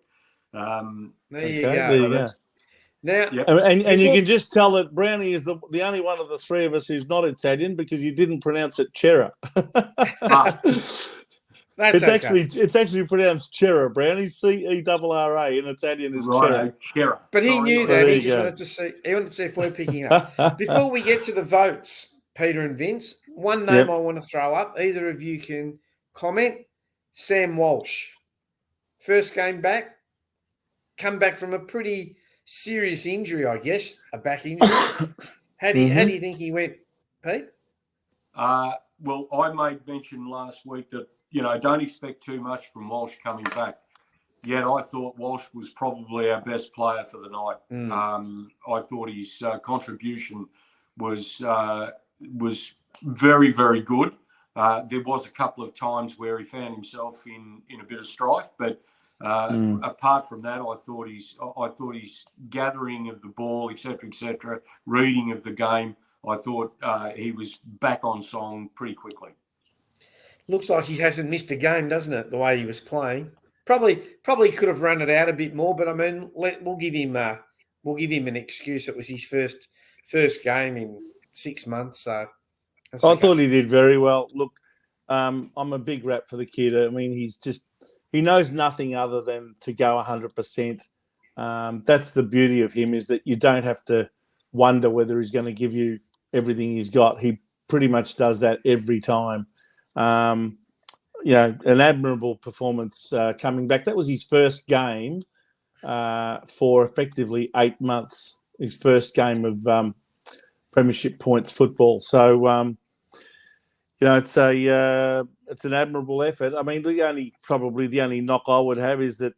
There you go. Now, and you can just tell that Brownie is the only one of the three of us who's not Italian because he didn't pronounce it Chera. It's actually pronounced Chera, Brownie. Cerra in Italian is Chera. But he knew that. He just wanted to see. He wanted to see if we're picking up. Before we get to the votes, Peter and Vince, one name I want to throw up. Either of you can comment. Sam Walsh, first game back, come back from a pretty serious injury, I guess, a back injury. How do you think he went, Pete? Well, I made mention last week that, don't expect too much from Walsh coming back. Yet I thought Walsh was probably our best player for the night. I thought his contribution was very, very good. There was a couple of times where he found himself in a bit of strife, but apart from that, I thought his gathering of the ball, etc., reading of the game, I thought he was back on song pretty quickly. Looks like he hasn't missed a game, doesn't it? The way he was playing, probably could have run it out a bit more. But I mean, we'll give him an excuse. It was his first game in 6 months, so I thought he did very well. Look, I'm a big rap for the kid. I mean, he knows nothing other than to go 100%. That's the beauty of him, is that you don't have to wonder whether he's going to give you everything he's got. He pretty much does that every time. An admirable performance coming back. That was his first game for effectively 8 months. His first game of Premiership points football. So, it's an admirable effort. I mean, the only knock I would have is that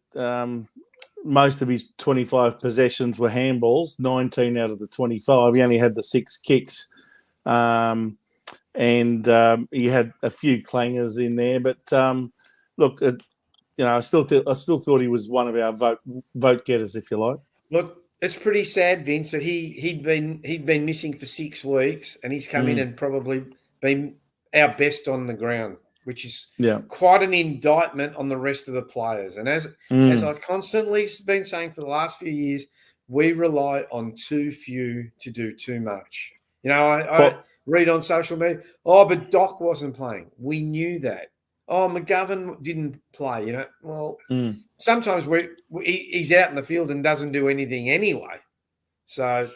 most of his 25 possessions were handballs, 19 out of the 25. He only had the 6 kicks. And he had a few clangers in there, but look, I still thought he was one of our vote getters, if you like. Look, it's pretty sad, Vince, that he'd been missing for 6 weeks, and he's come in and probably been our best on the ground, which is quite an indictment on the rest of the players. And as I constantly been saying for the last few years, we rely on too few to do too much. I read on social media, but Doc wasn't playing. We knew that. McGovern didn't play, Well, sometimes he's out in the field and doesn't do anything anyway. So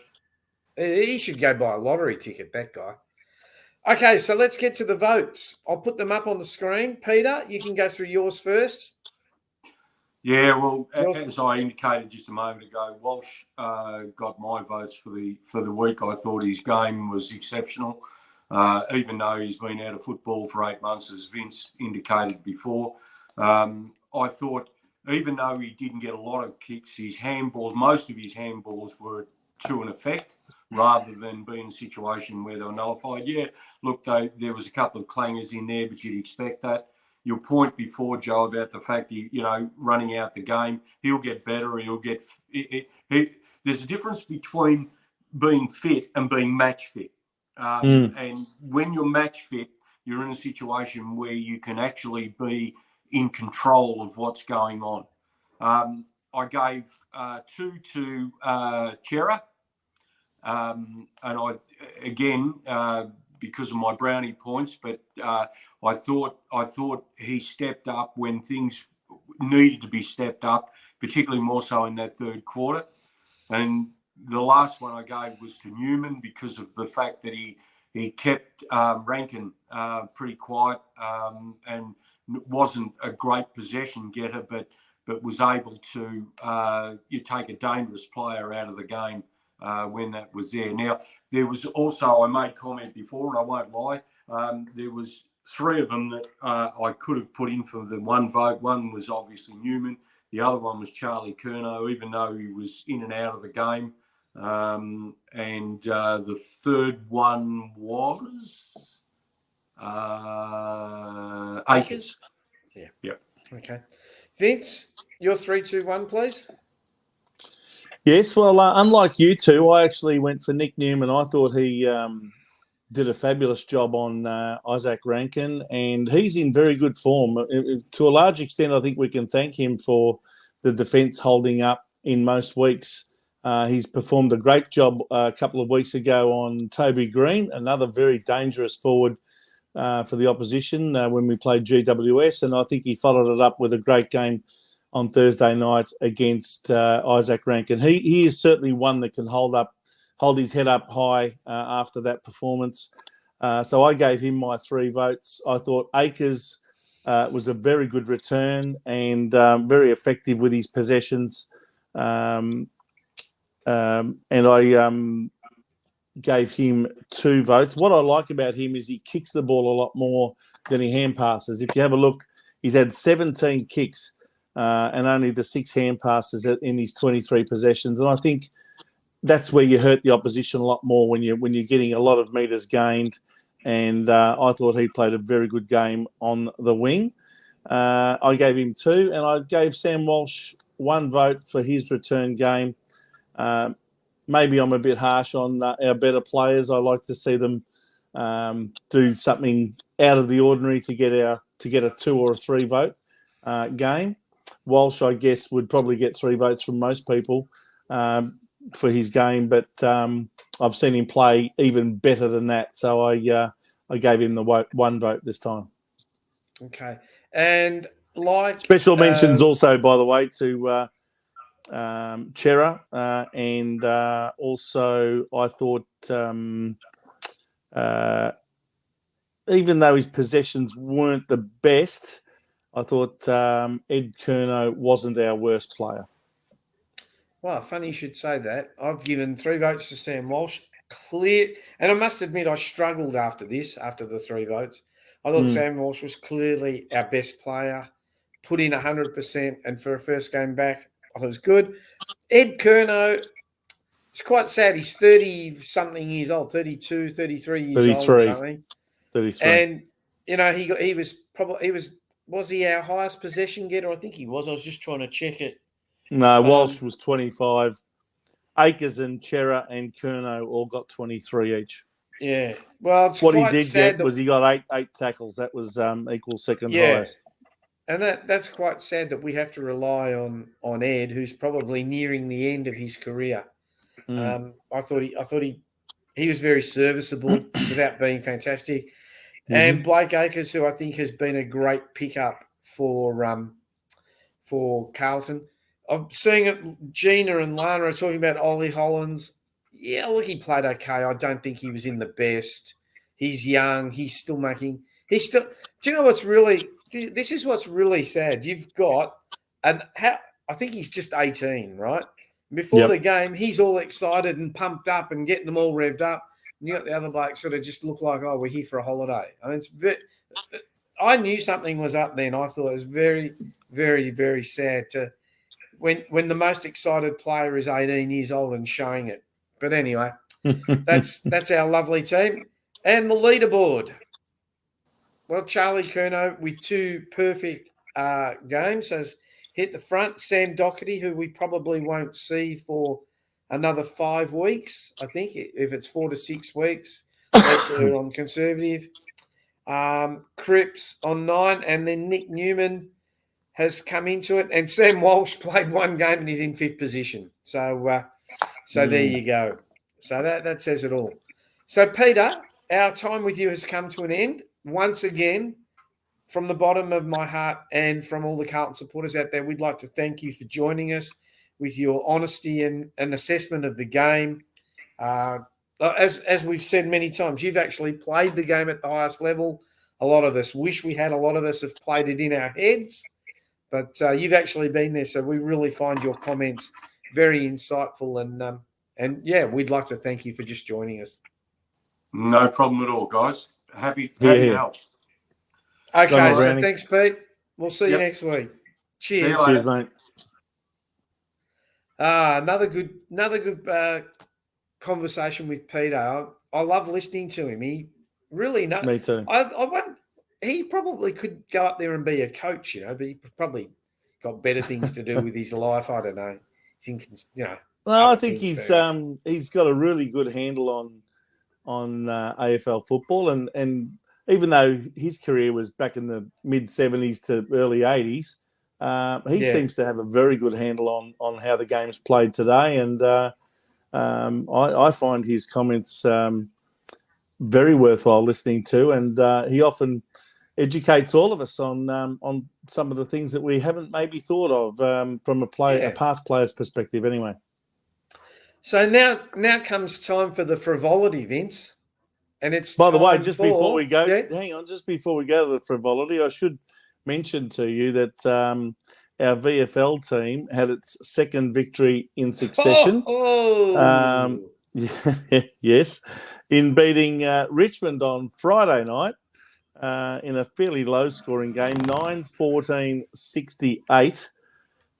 he should go buy a lottery ticket, that guy. Okay, so let's get to the votes. I'll put them up on the screen. Peter, you can go through yours first. Yeah, well, as I indicated just a moment ago, Walsh got my votes for the week. I thought his game was exceptional, even though he's been out of football for 8 months, as Vince indicated before. I thought, even though he didn't get a lot of kicks, most of his handballs were to an effect, rather than being in a situation where they were nullified. Yeah, look, there was a couple of clangers in there, but you'd expect that. your point before, Joe, about the fact running out the game, he'll get better. He'll get. There's a difference between being fit and being match fit. And when you're match fit, you're in a situation where you can actually be in control of what's going on. I gave 2 to Chera, and I again because of my brownie points, but I thought he stepped up when things needed to be stepped up, particularly more so in that third quarter. And the last one I gave was to Newman because of the fact that he kept Rankin pretty quiet and wasn't a great possession getter, but was able to take a dangerous player out of the game when that was there. Now, there was also, I made comment before, and I won't lie, there was 3 of them that I could have put in for the one vote. One was obviously Newman. The other one was Charlie Curnow, even though he was in and out of the game. And the third one was Akers. Yeah. Okay. Vince, your 3, 2, 1, please. Yes, well, unlike you two, I actually went for Nick Newman. I thought he did a fabulous job on Isaac Rankin, and he's in very good form. To a large extent, I think we can thank him for the defence holding up in most weeks. He's performed a great job a couple of weeks ago on Toby Green, another very dangerous forward for the opposition when we played GWS, and I think he followed it up with a great game on Thursday night against Isaac Rankin. He is certainly one that can hold his head up high after that performance. So I gave him my 3 votes. I thought Akers was a very good return and very effective with his possessions. And I gave him 2 votes. What I like about him is he kicks the ball a lot more than he hand passes. If you have a look, he's had 17 kicks and only the 6 hand passes in his 23 possessions. And I think that's where you hurt the opposition a lot more when you're getting a lot of metres gained. And I thought he played a very good game on the wing. I gave him 2, and I gave Sam Walsh 1 vote for his return game. Maybe I'm a bit harsh on our better players. I like to see them do something out of the ordinary to get a 2 or a 3 vote game. Walsh, I guess, would probably get 3 votes from most people for his game, but I've seen him play even better than that. So I gave him the 1 vote this time. Okay, and like special mentions also, by the way, to Chera, and also I thought even though his possessions weren't the best, I thought Ed Curnow wasn't our worst player. Well, funny you should say that. I've given 3 votes to Sam Walsh. Clear, and I must admit I struggled after the 3 votes. I thought Sam Walsh was clearly our best player, put in 100%, and for a first game back, I thought it was good. Ed Curnow, it's quite sad. He's 30-something years old, 32, 33 years 33. old or something. 33. And, was he our highest possession getter? I think he was. I was just trying to check it. No, Walsh was 25. Akers and Chera and Curnow all got 23 each. Yeah. Well, it's what quite he did sad get was he got eight tackles. That was equal second highest. And that's quite sad that we have to rely on Ed, who's probably nearing the end of his career. I thought he was very serviceable without being fantastic. And Blake Akers, who I think has been a great pickup for Carlton. I'm seeing it. Gina and Lana are talking about Ollie Hollins. Yeah, look, he played okay. I don't think he was in the best. He's young. He's still making. Do you know what's really? This is what's really sad. You've got I think he's just 18, right? Before the game, he's all excited and pumped up and getting them all revved up. And you got the other bloke sort of just look like, we're here for a holiday. I mean, I knew something was up then. I thought it was very, very, very sad when the most excited player is 18 years old and showing it. But anyway, that's our lovely team. And the leaderboard. Well, Charlie Curnow with 2 perfect games has hit the front. Sam Doherty, who we probably won't see for another 5 weeks, I think, if it's 4 to 6 weeks. Let's err on conservative. Cripps on 9, and then Nick Newman has come into it, and Sam Walsh played 1 game and he's in 5th position. So there you go. So that says it all. So, Peter, our time with you has come to an end. Once again, from the bottom of my heart and from all the Carlton supporters out there, we'd like to thank you for joining us with your honesty and assessment of the game. As we've said many times, you've actually played the game at the highest level. A lot of us wish we had. A lot of us have played it in our heads, but you've actually been there. So we really find your comments very insightful, and yeah, we'd like to thank you for just joining us. No problem at all, guys. Happy to help. Okay, so thanks, Pete. We'll see you next week. Cheers. Cheers, mate. Another good conversation with Peter. I love listening to him. He really knows. Me too. He probably could go up there and be a coach, but he probably got better things to do with his life. I don't know. No, I think he's got a really good handle on AFL football, and even though his career was back in the mid 70s to early 80s, he seems to have a very good handle on how the game's played today, and I find his comments very worthwhile listening to, and he often educates all of us on some of the things that we haven't maybe thought of from a past player's perspective anyway. So now comes time for the frivolity, Vince. And it's by the way, before we go to the frivolity, I should mention to you that our VFL team had its 2nd victory in succession. Yes, in beating Richmond on Friday night in a fairly low-scoring game, 9-14-68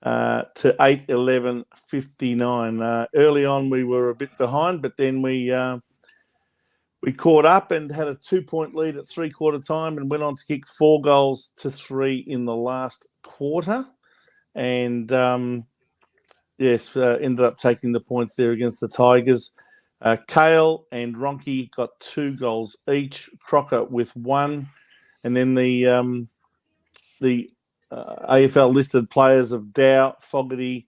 to 8-11-59. Early on, we were a bit behind, but then we caught up and had a 2-point lead at 3-quarter time and went on to kick 4 goals to 3 in the last quarter. And, ended up taking the points there against the Tigers. Kale and Ronke got 2 goals each, Crocker with 1. And then the AFL listed players of Dow, Fogarty,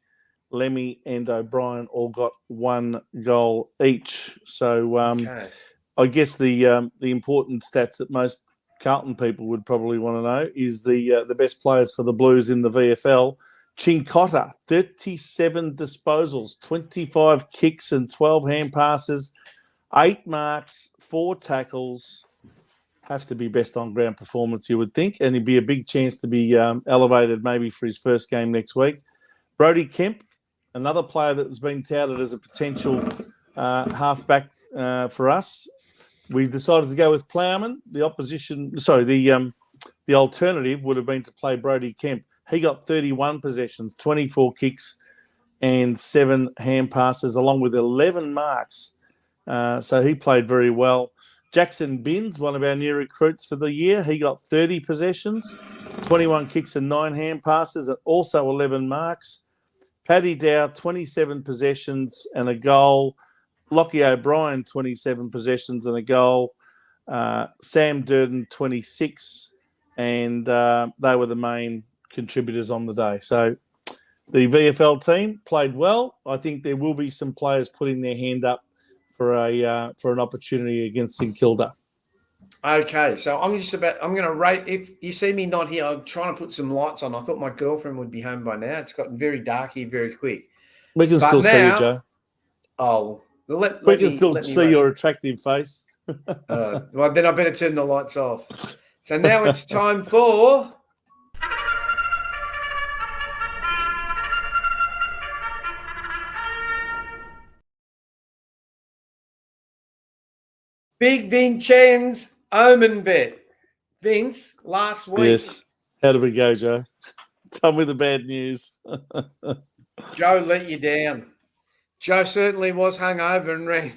Lemmy and O'Brien all got 1 goal each. So I guess the important stats that most Carlton people would probably want to know is the best players for the Blues in the VFL. Chincotta, 37 disposals, 25 kicks and 12 hand passes, 8 marks, 4 tackles. Have to be best on ground performance, you would think, and it'd be a big chance to be elevated maybe for his first game next week. Brodie Kemp, another player that has been touted as a potential halfback for us. We decided to go with Plowman. The alternative would have been to play Brodie Kemp. He got 31 possessions, 24 kicks and 7 hand passes, along with 11 marks. So he played very well. Jackson Binns, one of our new recruits for the year, he got 30 possessions, 21 kicks and 9 hand passes, and also 11 marks. Paddy Dow, 27 possessions and a goal. Lockie O'Brien, 27 possessions and a goal. Sam Durden, 26, and they were the main contributors on the day. So the VFL team played well. I think there will be some players putting their hand up for an opportunity against St Kilda. Okay, so I'm going to rate. If you see me not here, I'm trying to put some lights on. I thought my girlfriend would be home by now. It's gotten very dark here very quick. We can still see you, Joe. Oh, we can still see your attractive face. Well, then I better turn the lights off. So now it's time for Big Vincen's Omen Bet. Vince, last week. Yes. How did we go, Joe? Tell me the bad news. Joe let you down. Joe certainly was hungover and ran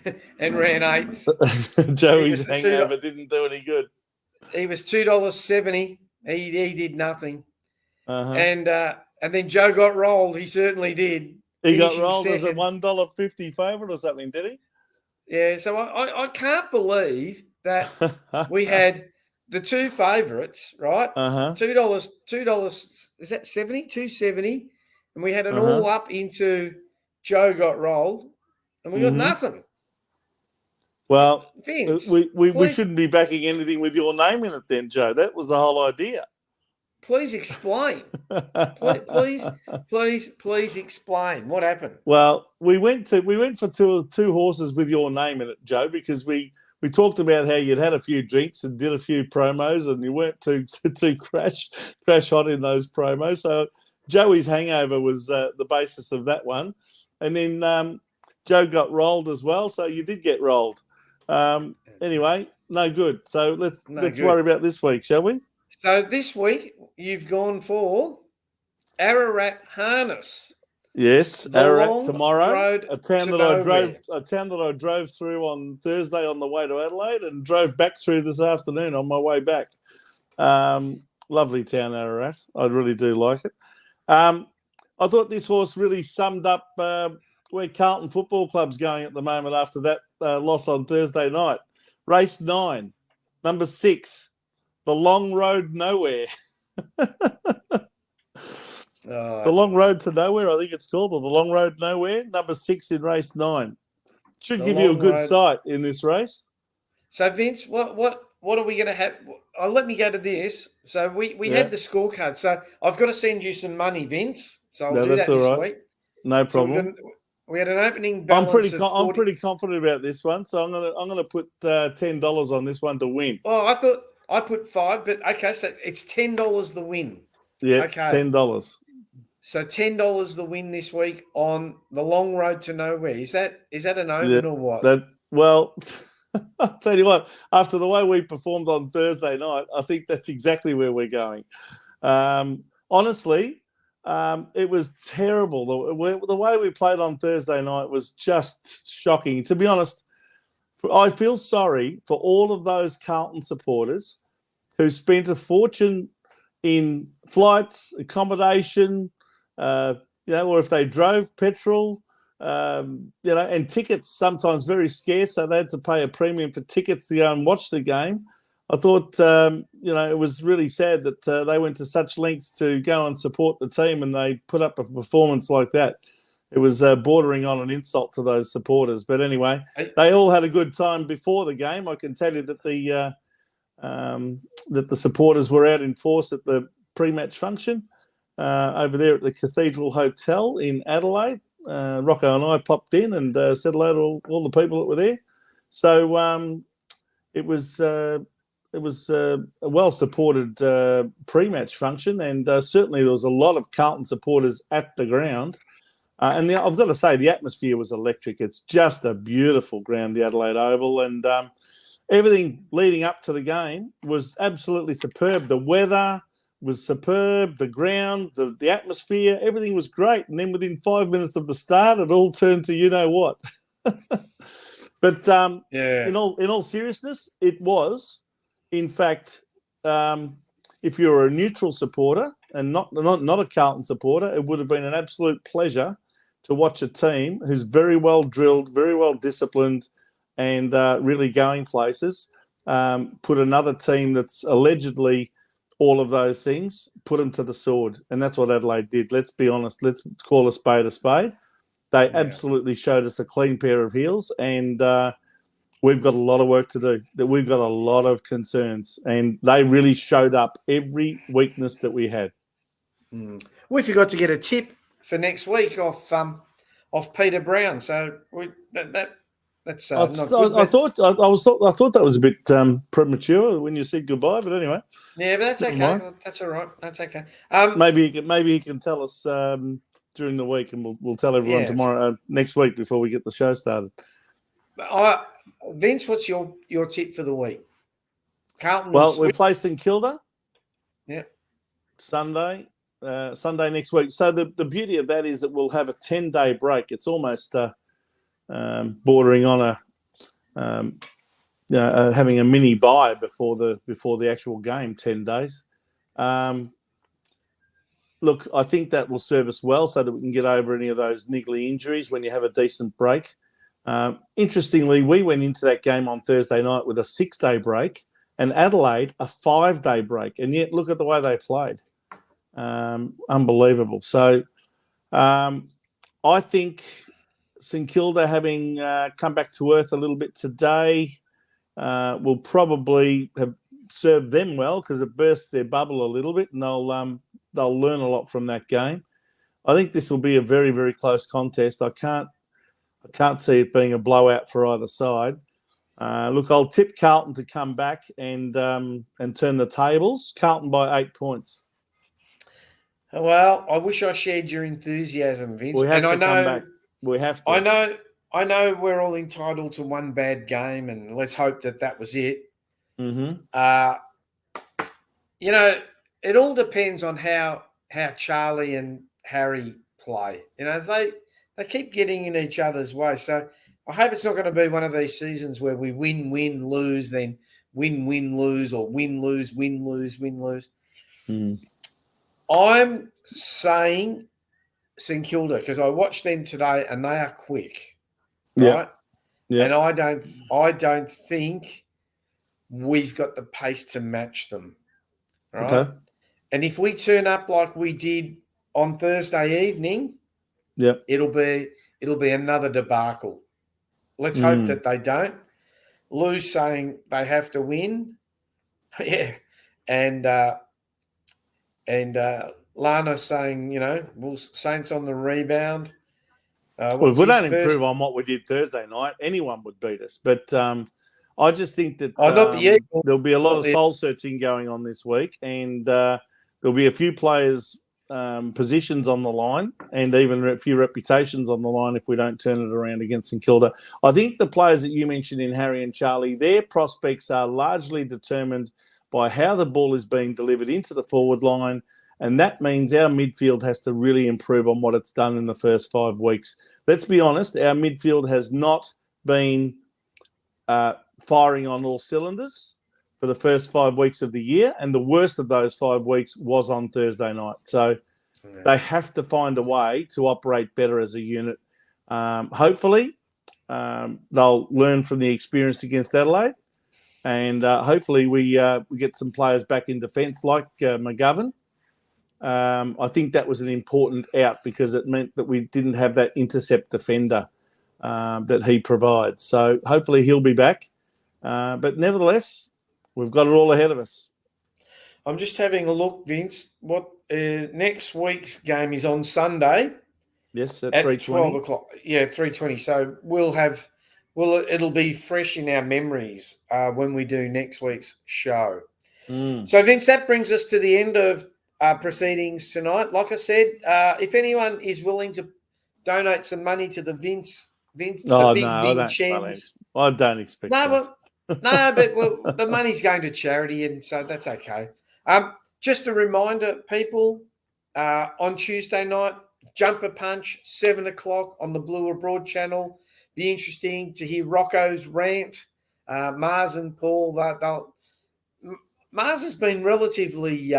8th. Joey's hangover didn't do any good. He was $2.70. He did nothing. And then Joe got rolled. He certainly did. He got rolled as a $1.50 favourite or something, did he? Yeah. So I can't believe that we had the two favourites, right? $2. Is that 70? $2.70, and we had an all up into Joe got rolled, and we got nothing. Well, Vince, we shouldn't be backing anything with your name in it, then, Joe. That was the whole idea. Please explain. please explain what happened. Well, we went for two horses with your name in it, Joe, because we talked about how you'd had a few drinks and did a few promos, and you weren't too crash hot in those promos. So Joey's hangover was the basis of that one, and then Joe got rolled as well. So you did get rolled. Anyway, no good. So let's worry about this week, shall we? So this week you've gone for Ararat Harness. Yes, Ararat tomorrow. A town that I drove through on Thursday on the way to Adelaide and drove back through this afternoon on my way back. Lovely town, Ararat. I really do like it. I thought this horse really summed up where Carlton Football Club's going at the moment after that loss on Thursday night. Race 9, number 6. The Long Road Nowhere. The Long Road to Nowhere, I think it's called, or The Long Road Nowhere, number 6 in race 9. Should give you a good sight in this race. So, Vince, what are we going to have? Let me go to this. So we had the scorecard. So I've got to send you some money, Vince. So I'll do that this week. No problem. We had an opening balance. I'm pretty confident about this one, so I'm gonna put $10 on this one to win. Oh, I thought I put $5, but okay, so it's $10 the win. Yeah, okay. $10. So $10 the win this week on the Long Road to Nowhere. Is that an omen or what? Well, I'll tell you what. After the way we performed on Thursday night, I think that's exactly where we're going. Honestly, it was terrible. The way we played on Thursday night was just shocking. To be honest, I feel sorry for all of those Carlton supporters who spent a fortune in flights, accommodation, or if they drove petrol, and tickets sometimes very scarce, so they had to pay a premium for tickets to go and watch the game. I thought, it was really sad that they went to such lengths to go and support the team, and they put up a performance like that. It was bordering on an insult to those supporters. But anyway, they all had a good time before the game. I can tell you that the supporters were out in force at the pre-match function over there at the Cathedral Hotel in Adelaide. Rocco and I popped in and said hello to all the people that were there. So it was a well-supported pre-match function, and certainly there was a lot of Carlton supporters at the ground. And I've got to say, the atmosphere was electric. It's just a beautiful ground, the Adelaide Oval, and everything leading up to the game was absolutely superb. The weather was superb, the ground, the atmosphere, everything was great. And then within 5 minutes of the start, it all turned to you-know-what. But in all seriousness, it was, in fact, if you're a neutral supporter and not a Carlton supporter, it would have been an absolute pleasure to watch a team who's very well drilled, very well disciplined, and really going places, put another team that's allegedly all of those things, put them to the sword. And that's what Adelaide did. Let's be honest. Let's call a spade a spade. They absolutely showed us a clean pair of heels, and we've got a lot of work to do. We've got a lot of concerns, and they really showed up every weakness that we had. We forgot to get a tip for next week off Peter Brown, so that's not good. I thought that was a bit premature when you said goodbye, but anyway. Yeah, but that's okay. That's all right. That's okay. Maybe he can tell us during the week, and we'll tell everyone tomorrow, next week, before we get the show started. Vince, what's your tip for the week? Carlton. Well, we play St Kilda. Yeah. Sunday next week. So the beauty of that is that we'll have a 10-day break. It's almost bordering on having a mini bye before the actual game, 10 days. Look, I think that will serve us well so that we can get over any of those niggly injuries when you have a decent break. Interestingly, we went into that game on Thursday night with a 6-day break and Adelaide a 5-day break. And yet look at the way they played. Unbelievable. So I think St Kilda having come back to earth a little bit today will probably have served them well because it bursts their bubble a little bit and they'll learn a lot from that game. I think this will be a very, very close contest. I can't see it being a blowout for either side. Look, I'll tip Carlton to come back and turn the tables. Carlton by 8 points. Well, I wish I shared your enthusiasm, Vince. We have to come back. We have to. I know we're all entitled to one bad game, and let's hope that was it. Mm-hmm. It all depends on how Charlie and Harry play. They keep getting in each other's way. So I hope it's not going to be one of these seasons where we win, lose, then win, lose, or win, lose, win, lose, win, lose. Mm. I'm saying St Kilda because I watched them today and they are quick, right? Yeah. And I don't think we've got the pace to match them, right? Okay. And if we turn up like we did on Thursday evening, it'll be another debacle. Let's hope that they don't. Lou's saying they have to win, and Lana's saying, Saints on the rebound. Well, if we don't improve on what we did Thursday night, anyone would beat us. But I just think that there'll be a lot of soul searching going on this week, and there'll be a few players' positions on the line, and even a few reputations on the line if we don't turn it around against St Kilda. I think the players that you mentioned in Harry and Charlie, their prospects are largely determined by how the ball is being delivered into the forward line. And that means our midfield has to really improve on what it's done in the first 5 weeks. Let's be honest, our midfield has not been firing on all cylinders for the first 5 weeks of the year. And the worst of those 5 weeks was on Thursday night. So they have to find a way to operate better as a unit. Hopefully, they'll learn from the experience against Adelaide. And hopefully we get some players back in defence like McGovern. I think that was an important out because it meant that we didn't have that intercept defender that he provides. So hopefully he'll be back. But nevertheless, we've got it all ahead of us. I'm just having a look, Vince. What next week's game is on Sunday. Yes, at 3:20. 12 o'clock. Yeah, 3:20. So it'll be fresh in our memories when we do next week's show. So, Vince, that brings us to the end of proceedings tonight. Like I said, if anyone is willing to donate some money to the Vince, I don't expect that. But the money's going to charity, and so that's okay. Just a reminder, people, on Tuesday night, Jumper Punch, 7 o'clock on the Blue Abroad channel. Be interesting to hear Rocco's rant. Mars and Paul, Mars has been relatively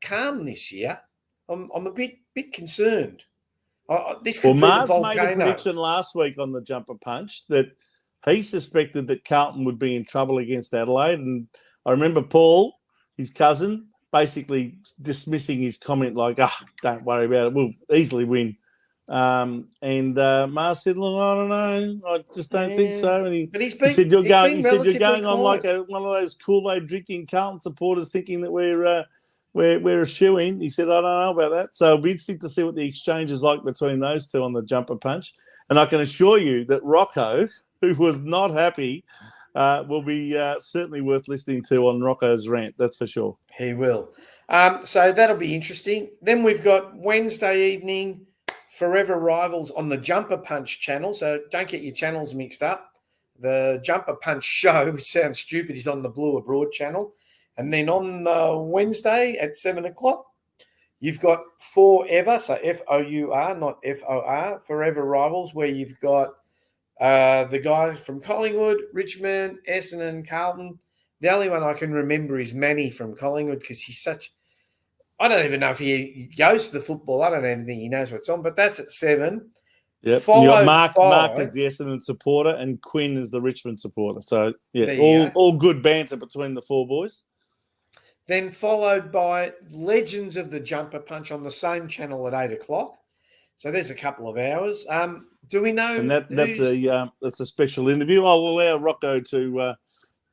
calm this year. I'm a bit concerned. This could be Mars the volcano. made a prediction last week on the Jumper Punch that he suspected that Carlton would be in trouble against Adelaide. And I remember Paul, his cousin, basically dismissing his comment like, don't worry about it. We'll easily win. And Mars said, look, I don't know. I just don't think so. And he said, you're going on like one of those Kool-Aid drinking Carlton supporters thinking that we're a shoo-in. He said, I don't know about that. So it'll be interesting to see what the exchange is like between those two on the Jumper Punch. And I can assure you that Rocco, who was not happy, will be certainly worth listening to on Rocco's rant. That's for sure. He will. So that'll be interesting. Then we've got Wednesday evening, Forever Rivals on the Jumper Punch channel. So don't get your channels mixed up. The Jumper Punch show, which sounds stupid, is on the Blue Abroad channel. And then on Wednesday at 7 o'clock, you've got Forever, so F-O-U-R, not F-O-R, Forever Rivals, where you've got The guy from Collingwood, Richmond, Essendon, Carlton. The only one I can remember is Manny from Collingwood because he's such. I don't even know if he goes to the football. I don't even think he knows what's on, but that's at 7. Yep. You got Mark is the Essendon supporter and Quinn is the Richmond supporter. So, yeah, all good banter between the 4 boys. Then followed by Legends of the Jumper Punch on the same channel at 8 o'clock. So there's a couple of hours. Do we know? And that's a special interview. I'll allow Rocco to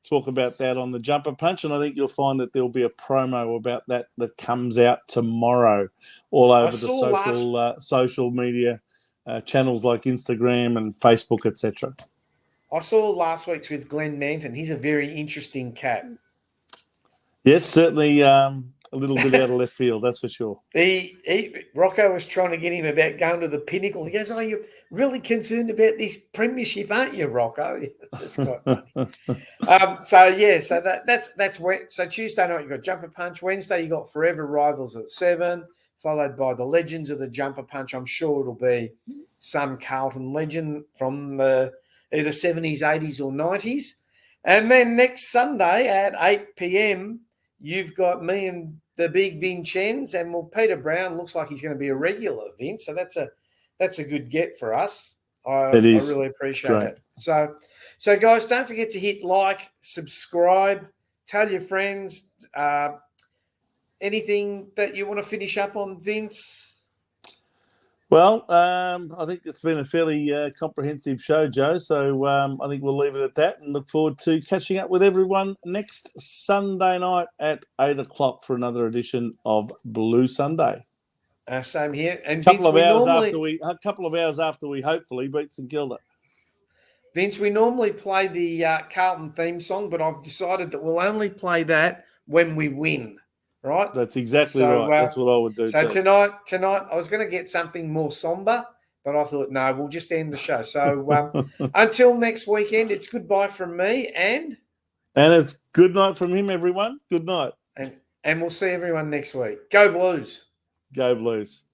talk about that on the Jumper Punch, and I think you'll find that there'll be a promo about that comes out tomorrow all over the social media channels like Instagram and Facebook, etc. I saw last week's with Glenn Manton. He's a very interesting cat. Yes, certainly a little bit out of left field, that's for sure. Rocco was trying to get him about going to the Pinnacle. He goes, "Oh, you're really concerned about this premiership, aren't you, Rocco?" That's quite funny. So Tuesday night you got Jumper Punch. Wednesday you got Forever Rivals at 7, followed by the Legends of the Jumper Punch. I'm sure it'll be some Carlton legend from the either 70s, 80s, or 90s. And then next Sunday at 8 p.m. you've got me and the big Vincenz, and Peter Brown looks like he's going to be a regular, Vince. So that's a good get for us. I really appreciate it. So guys, don't forget to hit like, subscribe, tell your friends. Anything that you want to finish up on, Vince? Well, I think it's been a fairly comprehensive show, Joe. So I think we'll leave it at that and look forward to catching up with everyone next Sunday night at 8 o'clock for another edition of Blue Sunday. Same here. And a couple of hours after we hopefully beat St Kilda. Vince, we normally play the Carlton theme song, but I've decided that we'll only play that when we win. Right? That's exactly right. That's what I would do. So tonight, I was going to get something more somber, but I thought, no, we'll just end the show. So until next weekend, it's goodbye from me and it's good night from him, everyone. Good night. And we'll see everyone next week. Go Blues. Go Blues.